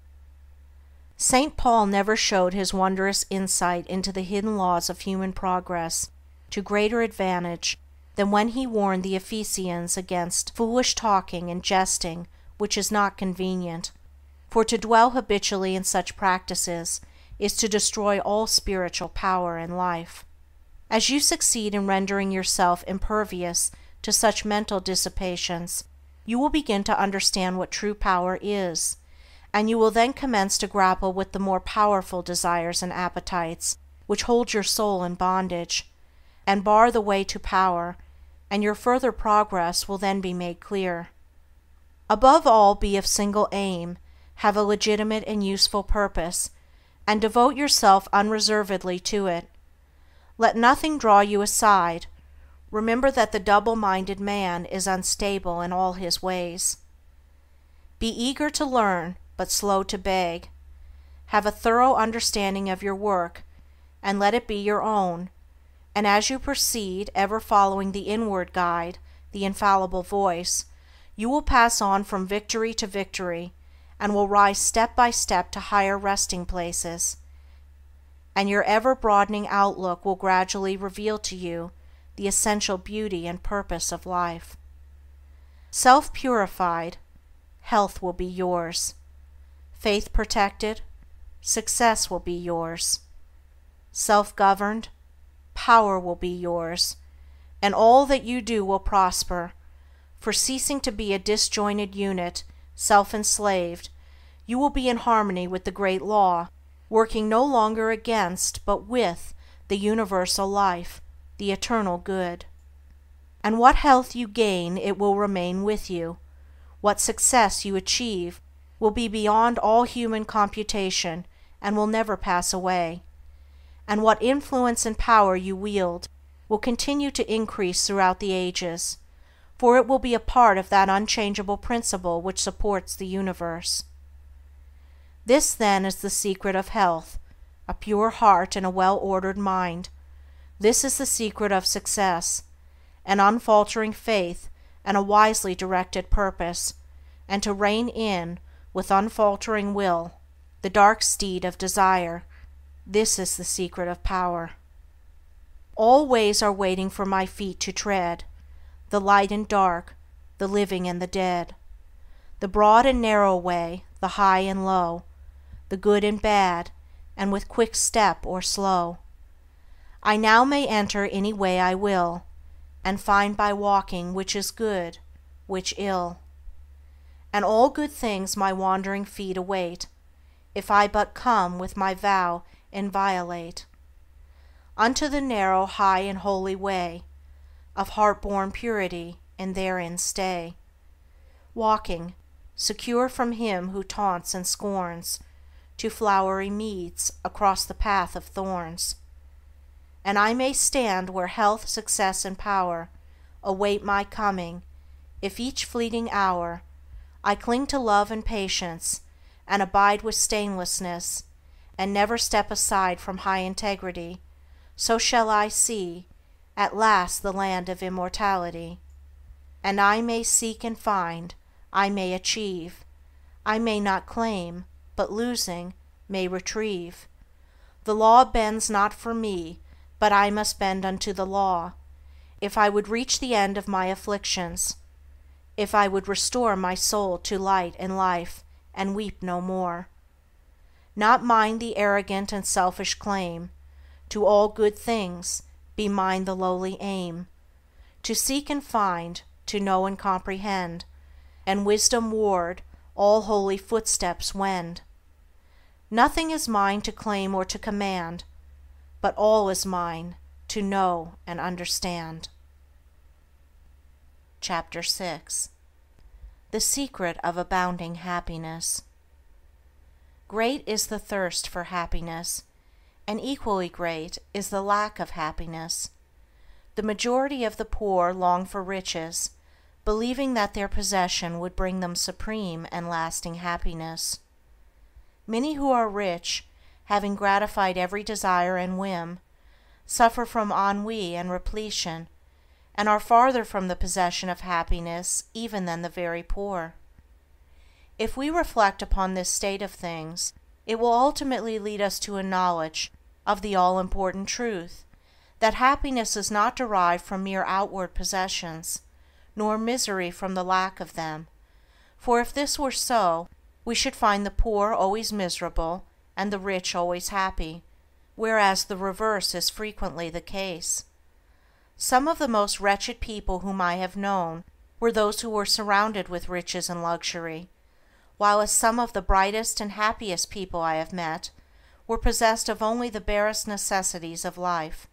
St. Paul never showed his wondrous insight into the hidden laws of human progress to greater advantage than when he warned the Ephesians against foolish talking and jesting which is not convenient, for to dwell habitually in such practices is to destroy all spiritual power and life. As you succeed in rendering yourself impervious to such mental dissipations, you will begin to understand what true power is, and you will then commence to grapple with the more powerful desires and appetites which hold your soul in bondage, and bar the way to power, and your further progress will then be made clear. Above all, be of single aim, have a legitimate and useful purpose, and devote yourself unreservedly to it. Let nothing draw you aside. Remember that the double-minded man is unstable in all his ways. Be eager to learn, but slow to beg. Have a thorough understanding of your work, and let it be your own, and as you proceed, ever following the inward guide, the infallible voice, you will pass on from victory to victory, and will rise step by step to higher resting places, and your ever-broadening outlook will gradually reveal to you the essential beauty and purpose of life. Self-purified, health will be yours. Faith protected, success will be yours. Self-governed, power will be yours, and all that you do will prosper, for ceasing to be a disjointed unit, self-enslaved, you will be in harmony with the great law, working no longer against but with the universal life, the eternal good. And what health you gain, it will remain with you. What success you achieve will be beyond all human computation and will never pass away. And what influence and power you wield will continue to increase throughout the ages, for it will be a part of that unchangeable principle which supports the universe. This, then, is the secret of health, a pure heart and a well-ordered mind. This is the secret of success, an unfaltering faith, and a wisely directed purpose, and to rein in, with unfaltering will, the dark steed of desire. This is the secret of power. All ways are waiting for my feet to tread, the light and dark, the living and the dead, the broad and narrow way, the high and low, the good and bad, and with quick step or slow. I now may enter any way I will, and find by walking which is good, which ill. And all good things my wandering feet await, if I but come with my vow inviolate, unto the narrow, high, and holy way of heart-born purity, and therein stay, walking, secure from him who taunts and scorns, to flowery meads across the path of thorns. And I may stand where health, success, and power await my coming, if each fleeting hour I cling to love and patience, and abide with stainlessness, and never step aside from high integrity, so shall I see, at last, the land of immortality. And I may seek and find, I may achieve, I may not claim, but losing, may retrieve. The law bends not for me, but I must bend unto the law, if I would reach the end of my afflictions, if I would restore my soul to light and life, and weep no more. Not mine the arrogant and selfish claim to all good things, be mine the lowly aim, to seek and find, to know and comprehend, and wisdom ward all holy footsteps wend. Nothing is mine to claim or to command, but all is mine to know and understand. Chapter 6. The Secret of Abounding Happiness. Great is the thirst for happiness, and equally great is the lack of happiness. The majority of the poor long for riches, believing that their possession would bring them supreme and lasting happiness. Many who are rich, having gratified every desire and whim, suffer from ennui and repletion, and are farther from the possession of happiness even than the very poor. If we reflect upon this state of things, it will ultimately lead us to a knowledge of the all-important truth that happiness is not derived from mere outward possessions, nor misery from the lack of them, for if this were so, we should find the poor always miserable and the rich always happy, whereas the reverse is frequently the case. Some of the most wretched people whom I have known were those who were surrounded with riches and luxury, while some of the brightest and happiest people I have met were possessed of only the barest necessities of life.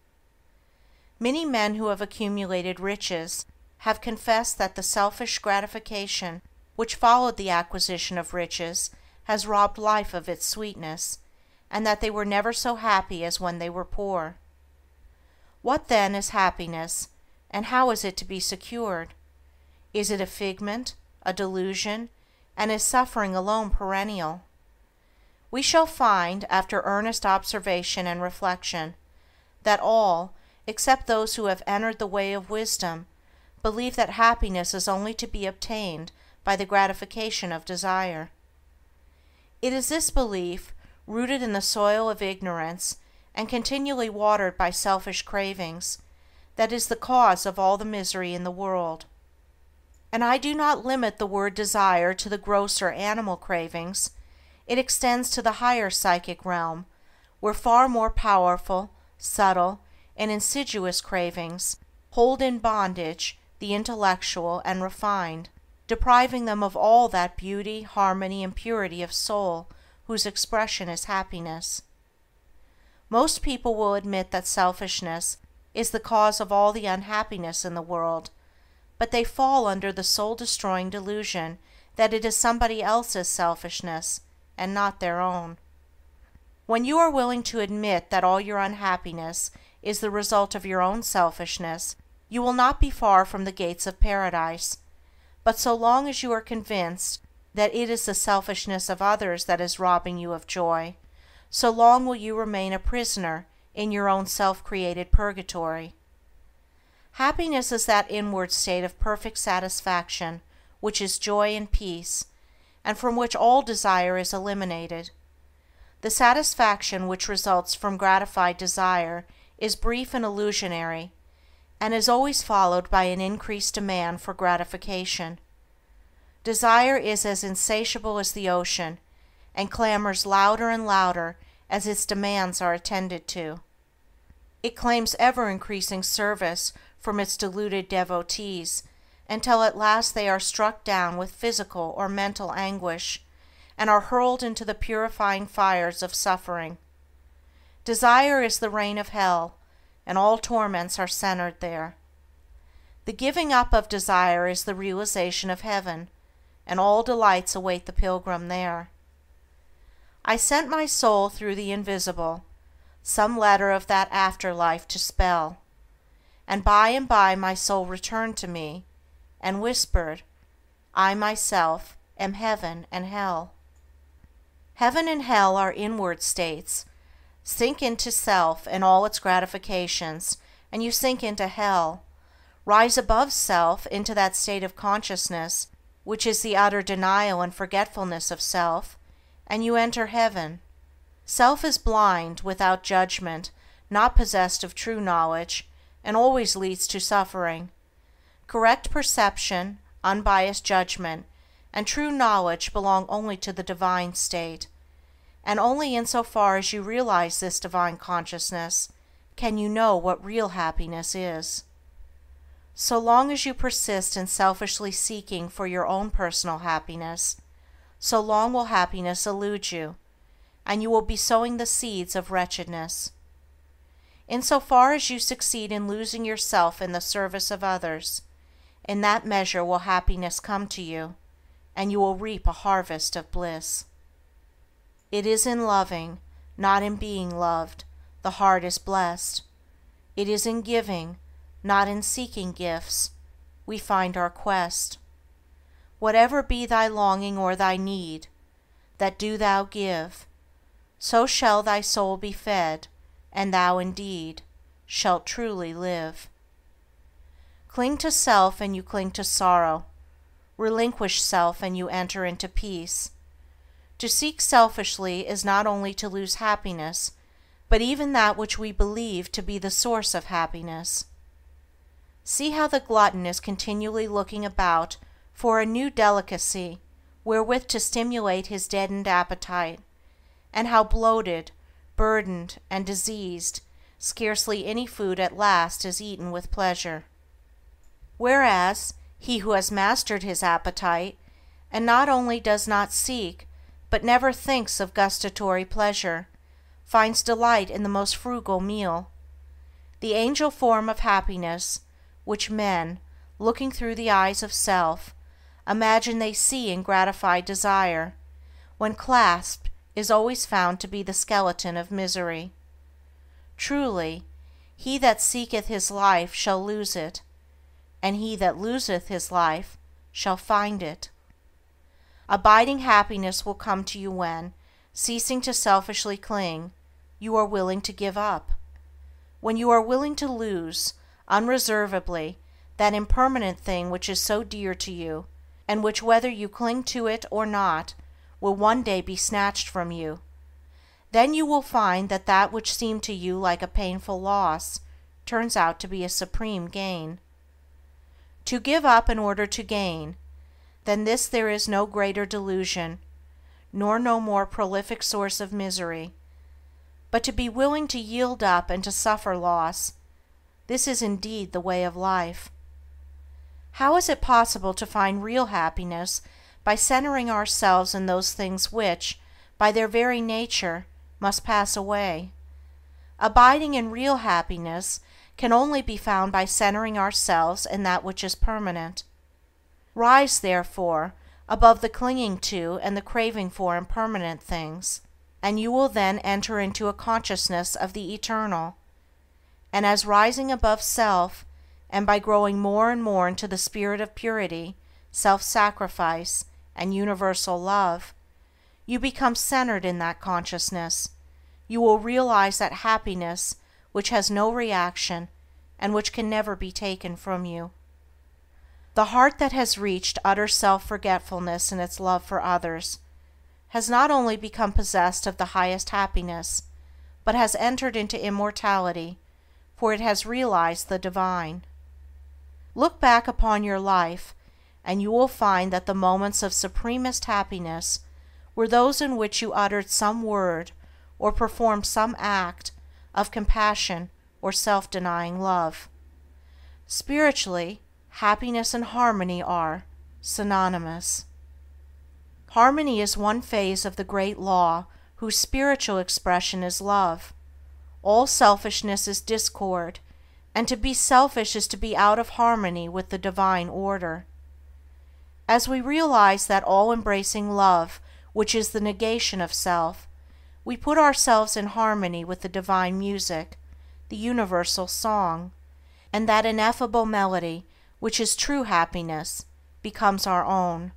Many men who have accumulated riches have confessed that the selfish gratification which followed the acquisition of riches has robbed life of its sweetness, and that they were never so happy as when they were poor. What then is happiness, and how is it to be secured? Is it a figment, a delusion, and is suffering alone perennial? We shall find, after earnest observation and reflection, that all, except those who have entered the way of wisdom, believe that happiness is only to be obtained by the gratification of desire. It is this belief, rooted in the soil of ignorance and continually watered by selfish cravings, that is the cause of all the misery in the world. And I do not limit the word desire to the grosser animal cravings. It extends to the higher psychic realm, where far more powerful, subtle, and insidious cravings hold in bondage the intellectual and refined, depriving them of all that beauty, harmony, and purity of soul whose expression is happiness. Most people will admit that selfishness is the cause of all the unhappiness in the world, but they fall under the soul-destroying delusion that it is somebody else's selfishness and not their own. When you are willing to admit that all your unhappiness is the result of your own selfishness, you will not be far from the gates of paradise. But so long as you are convinced that it is the selfishness of others that is robbing you of joy, so long will you remain a prisoner in your own self-created purgatory. Happiness is that inward state of perfect satisfaction which is joy and peace, and from which all desire is eliminated. The satisfaction which results from gratified desire is brief and illusionary, and is always followed by an increased demand for gratification. Desire is as insatiable as the ocean, and clamors louder and louder as its demands are attended to. It claims ever-increasing service from its deluded devotees, until at last they are struck down with physical or mental anguish, and are hurled into the purifying fires of suffering. Desire is the reign of hell, and all torments are centered there. The giving up of desire is the realization of heaven, and all delights await the pilgrim there. I sent my soul through the invisible, some letter of that afterlife to spell, and by my soul returned to me, and whispered, I myself am heaven and hell. Heaven and hell are inward states. Sink into self and all its gratifications, and you sink into hell. Rise above self into that state of consciousness which is the utter denial and forgetfulness of self, and you enter heaven. Self is blind, without judgment, not possessed of true knowledge, and always leads to suffering. Correct perception, unbiased judgment, and true knowledge belong only to the divine state, and only in so far as you realize this divine consciousness can you know what real happiness is. So long as you persist in selfishly seeking for your own personal happiness, so long will happiness elude you, and you will be sowing the seeds of wretchedness. In so far as you succeed in losing yourself in the service of others, in that measure will happiness come to you, and you will reap a harvest of bliss. It is in loving, not in being loved, the heart is blessed. It is in giving, not in seeking gifts, we find our quest. Whatever be thy longing or thy need, that do thou give, so shall thy soul be fed, and thou indeed shalt truly live. Cling to self and you cling to sorrow. Relinquish self and you enter into peace. To seek selfishly is not only to lose happiness, but even that which we believe to be the source of happiness. See how the glutton is continually looking about for a new delicacy wherewith to stimulate his deadened appetite, and how bloated, burdened, and diseased, scarcely any food at last is eaten with pleasure. Whereas he who has mastered his appetite, and not only does not seek, but never thinks of gustatory pleasure, finds delight in the most frugal meal. The angel form of happiness, which men, looking through the eyes of self, imagine they see in gratified desire, when clasped is always found to be the skeleton of misery. Truly, he that seeketh his life shall lose it, and he that loseth his life shall find it. Abiding happiness will come to you when, ceasing to selfishly cling, you are willing to give up. When you are willing to lose, unreservedly, that impermanent thing which is so dear to you, and which, whether you cling to it or not, will one day be snatched from you, then you will find that that which seemed to you like a painful loss turns out to be a supreme gain. To give up in order to gain, than this there is no greater delusion, nor no more prolific source of misery. But to be willing to yield up and to suffer loss, this is indeed the way of life. How is it possible to find real happiness by centering ourselves in those things which, by their very nature, must pass away? Abiding in real happiness can only be found by centering ourselves in that which is permanent. Rise, therefore, above the clinging to and the craving for impermanent things, and you will then enter into a consciousness of the eternal. And as rising above self, and by growing more and more into the spirit of purity, self-sacrifice, and universal love, you become centered in that consciousness, you will realize that happiness which has no reaction and which can never be taken from you. The heart that has reached utter self-forgetfulness in its love for others has not only become possessed of the highest happiness, but has entered into immortality, for it has realized the divine. Look back upon your life, and you will find that the moments of supremest happiness were those in which you uttered some word or performed some act of compassion or self-denying love. Spiritually, happiness and harmony are synonymous. Harmony is one phase of the great law whose spiritual expression is love. All selfishness is discord, and to be selfish is to be out of harmony with the divine order. As we realize that all-embracing love, which is the negation of self, we put ourselves in harmony with the divine music, the universal song, and that ineffable melody, which is true happiness, becomes our own.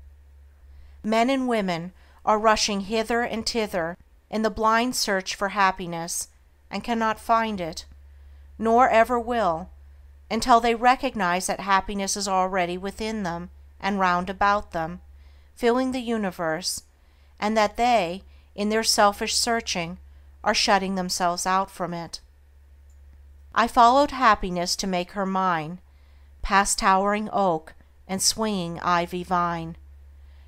Men and women are rushing hither and thither in the blind search for happiness, and cannot find it, nor ever will, until they recognize that happiness is already within them and round about them, filling the universe, and that they, in their selfish searching, are shutting themselves out from it. I followed happiness to make her mine, past towering oak and swinging ivy vine.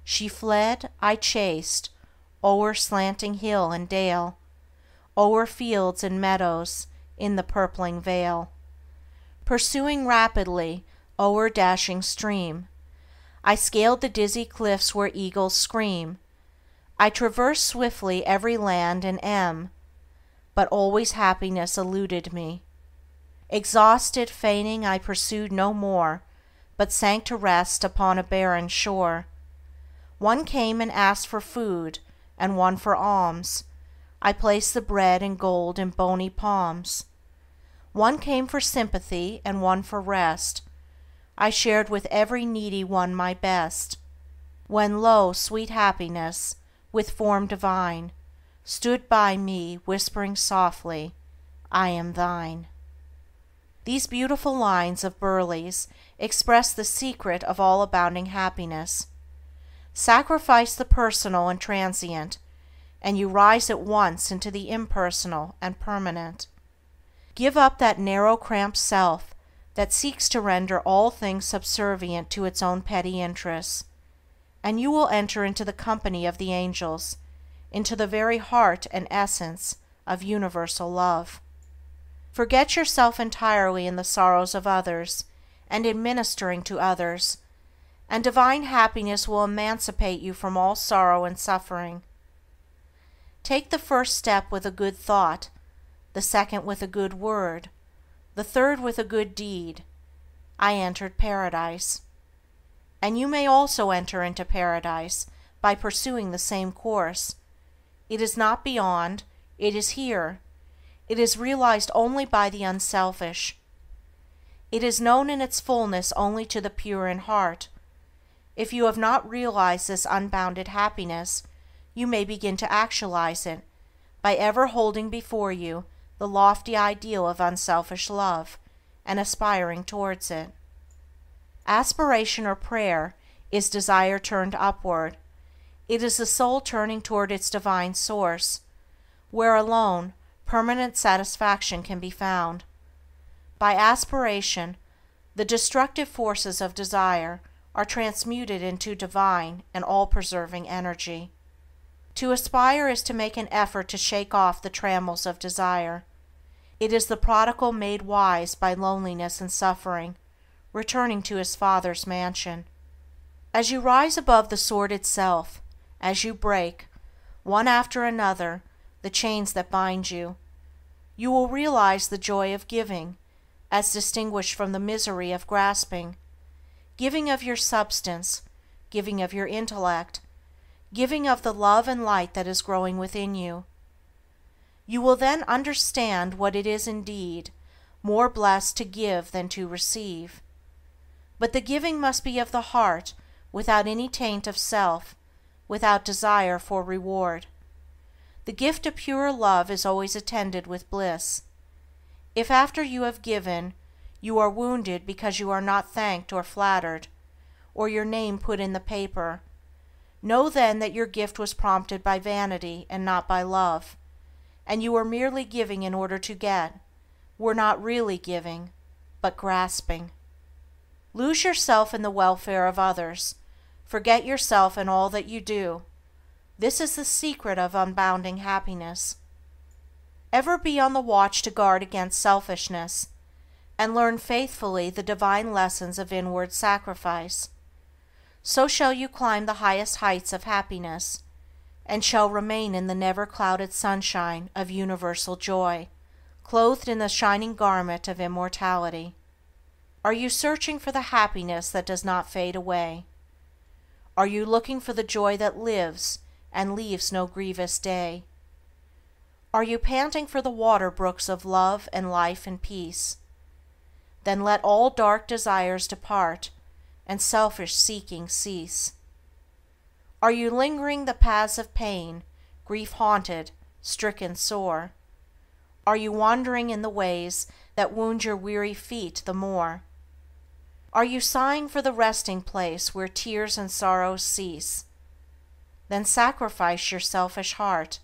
She fled, I chased, o'er slanting hill and dale, o'er fields and meadows, in the purpling vale. Pursuing rapidly, o'er dashing stream, I scaled the dizzy cliffs where eagles scream. I traversed swiftly every land and but always happiness eluded me. Exhausted, fainting, I pursued no more, but sank to rest upon a barren shore. One came and asked for food, and one for alms. I placed the bread and gold in bony palms. One came for sympathy, and one for rest. I shared with every needy one my best. When lo, sweet happiness, with form divine, stood by me, whispering softly, I am thine. These beautiful lines of Burleigh's express the secret of all abounding happiness. Sacrifice the personal and transient, and you rise at once into the impersonal and permanent. Give up that narrow, cramped self that seeks to render all things subservient to its own petty interests, and you will enter into the company of the angels, into the very heart and essence of universal love. Forget yourself entirely in the sorrows of others and in ministering to others, and divine happiness will emancipate you from all sorrow and suffering. Take the first step with a good thought, the second with a good word, the third with a good deed. I entered paradise. And you may also enter into paradise by pursuing the same course. It is not beyond, it is here. It is realized only by the unselfish. It is known in its fullness only to the pure in heart. If you have not realized this unbounded happiness, you may begin to actualize it by ever holding before you the lofty ideal of unselfish love, and aspiring towards it. Aspiration or prayer is desire turned upward. It is the soul turning toward its divine source, where alone permanent satisfaction can be found. By aspiration, the destructive forces of desire are transmuted into divine and all-preserving energy. To aspire is to make an effort to shake off the trammels of desire. It is the prodigal made wise by loneliness and suffering, returning to his Father's mansion. As you rise above the sordid self, as you break, one after another, the chains that bind you, you will realize the joy of giving, as distinguished from the misery of grasping, giving of your substance, giving of your intellect, giving of the love and light that is growing within you. You will then understand what it is indeed more blessed to give than to receive. But the giving must be of the heart, without any taint of self, without desire for reward. The gift of pure love is always attended with bliss. If after you have given, You are wounded because you are not thanked or flattered, or your name put in the paper. Know then that your gift was prompted by vanity and not by love, and you were merely giving in order to get, were not really giving, but grasping. Lose yourself in the welfare of others. Forget yourself in all that you do. This is the secret of unbounding happiness. Ever be on the watch to guard against selfishness, and learn faithfully the divine lessons of inward sacrifice. So shall you climb the highest heights of happiness, and shall remain in the never-clouded sunshine of universal joy, clothed in the shining garment of immortality. Are you searching for the happiness that does not fade away? Are you looking for the joy that lives and leaves no grievous day? Are you panting for the water brooks of love and life and peace? Then let all dark desires depart, and selfish seeking cease. Are you lingering the paths of pain, grief-haunted, stricken sore? Are you wandering in the ways that wound your weary feet the more? Are you sighing for the resting place where tears and sorrows cease? Then sacrifice your selfish heart,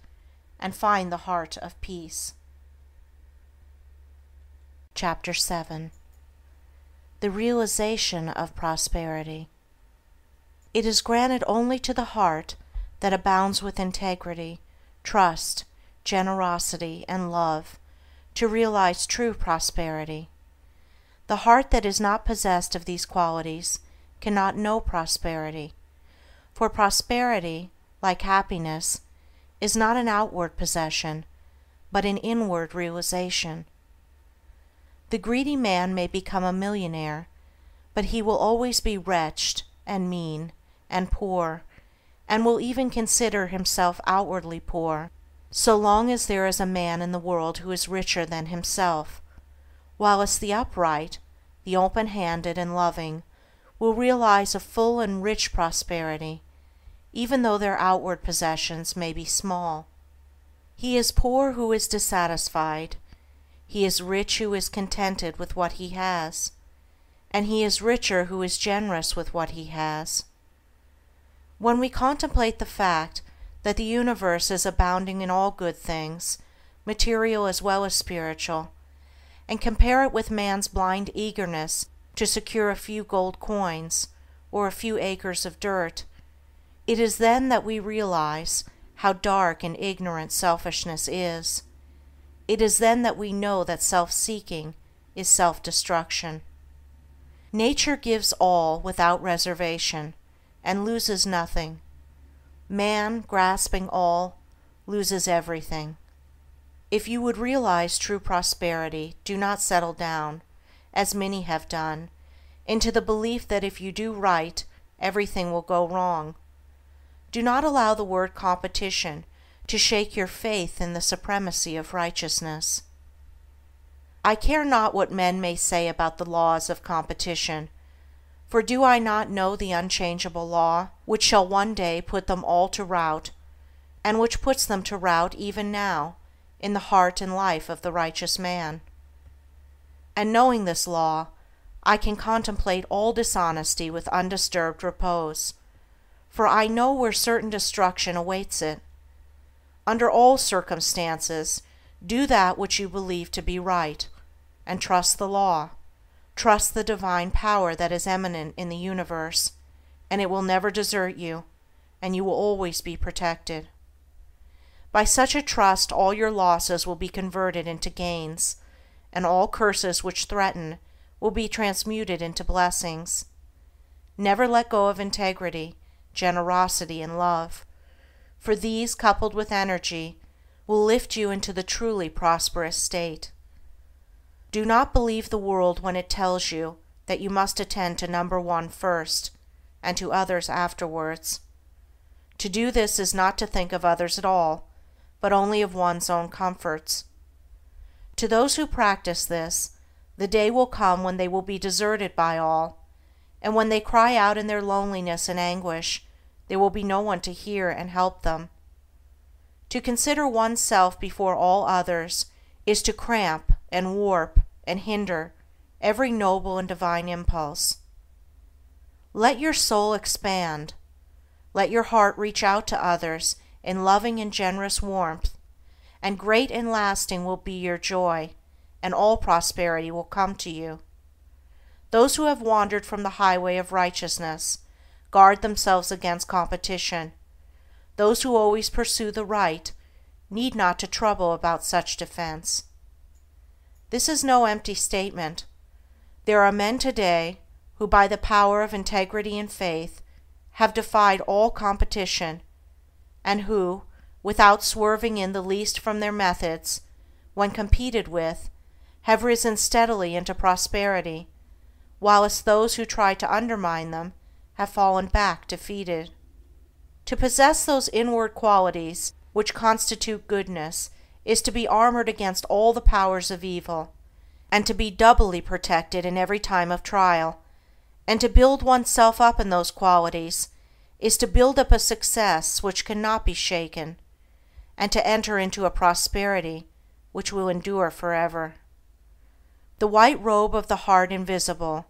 and find the heart of peace. Chapter 7. The realization of prosperity. It is granted only to the heart that abounds with integrity, trust, generosity, and love to realize true prosperity. The heart that is not possessed of these qualities cannot know prosperity, for prosperity, like happiness, is not an outward possession, but an inward realization. The greedy man may become a millionaire, but he will always be wretched and mean and poor, and will even consider himself outwardly poor, so long as there is a man in the world who is richer than himself, whilst the upright, the open-handed and loving, will realize a full and rich prosperity, even though their outward possessions may be small. He is poor who is dissatisfied. He is rich who is contented with what he has, and he is richer who is generous with what he has. When we contemplate the fact that the universe is abounding in all good things, material as well as spiritual, and compare it with man's blind eagerness to secure a few gold coins or a few acres of dirt, it is then that we realize how dark and ignorant selfishness is. It is then that we know that self-seeking is self-destruction. Nature gives all without reservation, and loses nothing. Man, grasping all, loses everything. If you would realize true prosperity, do not settle down, as many have done, into the belief that if you do right, everything will go wrong. Do not allow the word competition to shake your faith in the supremacy of righteousness. I care not what men may say about the laws of competition, for do I not know the unchangeable law, which shall one day put them all to rout, and which puts them to rout even now, in the heart and life of the righteous man? And knowing this law, I can contemplate all dishonesty with undisturbed repose, for I know where certain destruction awaits it. Under all circumstances, do that which you believe to be right, and trust the law, trust the divine power that is immanent in the universe, and it will never desert you, and you will always be protected. By such a trust all your losses will be converted into gains, and all curses which threaten will be transmuted into blessings. Never let go of integrity, generosity, and love, for these, coupled with energy, will lift you into the truly prosperous state. Do not believe the world when it tells you that you must attend to number one first, and to others afterwards. To do this is not to think of others at all, but only of one's own comforts. To those who practice this, the day will come when they will be deserted by all, and when they cry out in their loneliness and anguish, there will be no one to hear and help them. To consider oneself before all others is to cramp and warp and hinder every noble and divine impulse. Let your soul expand. Let your heart reach out to others in loving and generous warmth, and great and lasting will be your joy, and all prosperity will come to you. Those who have wandered from the highway of righteousness guard themselves against competition. Those who always pursue the right need not to trouble about such defense. This is no empty statement. There are men today who, by the power of integrity and faith, have defied all competition, and who, without swerving in the least from their methods, when competed with, have risen steadily into prosperity, whilst those who tried to undermine them have fallen back defeated. To possess those inward qualities which constitute goodness is to be armored against all the powers of evil, and to be doubly protected in every time of trial, and to build oneself up in those qualities is to build up a success which cannot be shaken, and to enter into a prosperity which will endure forever. The white robe of the heart invisible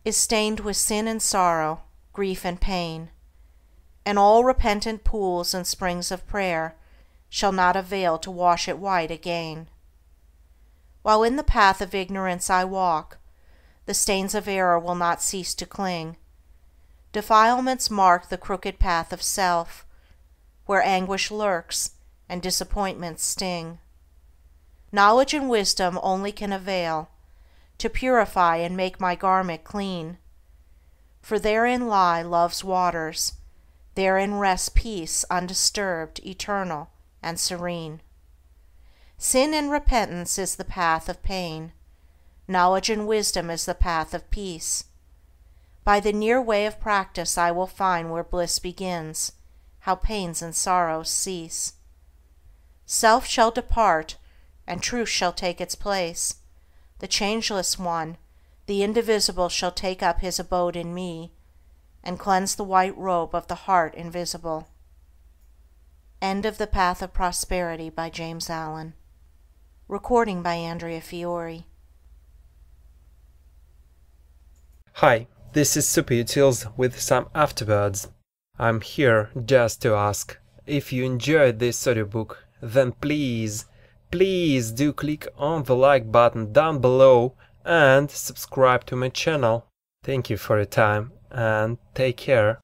is stained with sin and sorrow, grief and pain, and all repentant pools and springs of prayer shall not avail to wash it white again. While in the path of ignorance I walk, the stains of error will not cease to cling. Defilements mark the crooked path of self, where anguish lurks and disappointments sting. Knowledge and wisdom only can avail to purify and make my garment clean, for therein lie love's waters, therein rests peace undisturbed, eternal, and serene. Sin and repentance is the path of pain. Knowledge and wisdom is the path of peace. By the near way of practice I will find where bliss begins, how pains and sorrows cease. Self shall depart, and truth shall take its place. The changeless one, the indivisible, shall take up his abode in me, and cleanse the white robe of the heart invisible. End of The Path of Prosperity by James Allen. Recording by Andrea Fiore.
Hi, this is SuperUtils with some afterbirds. I'm here just to ask, if you enjoyed this audiobook, then please do click on the like button down below and subscribe to my channel. Thank you for your time and take care.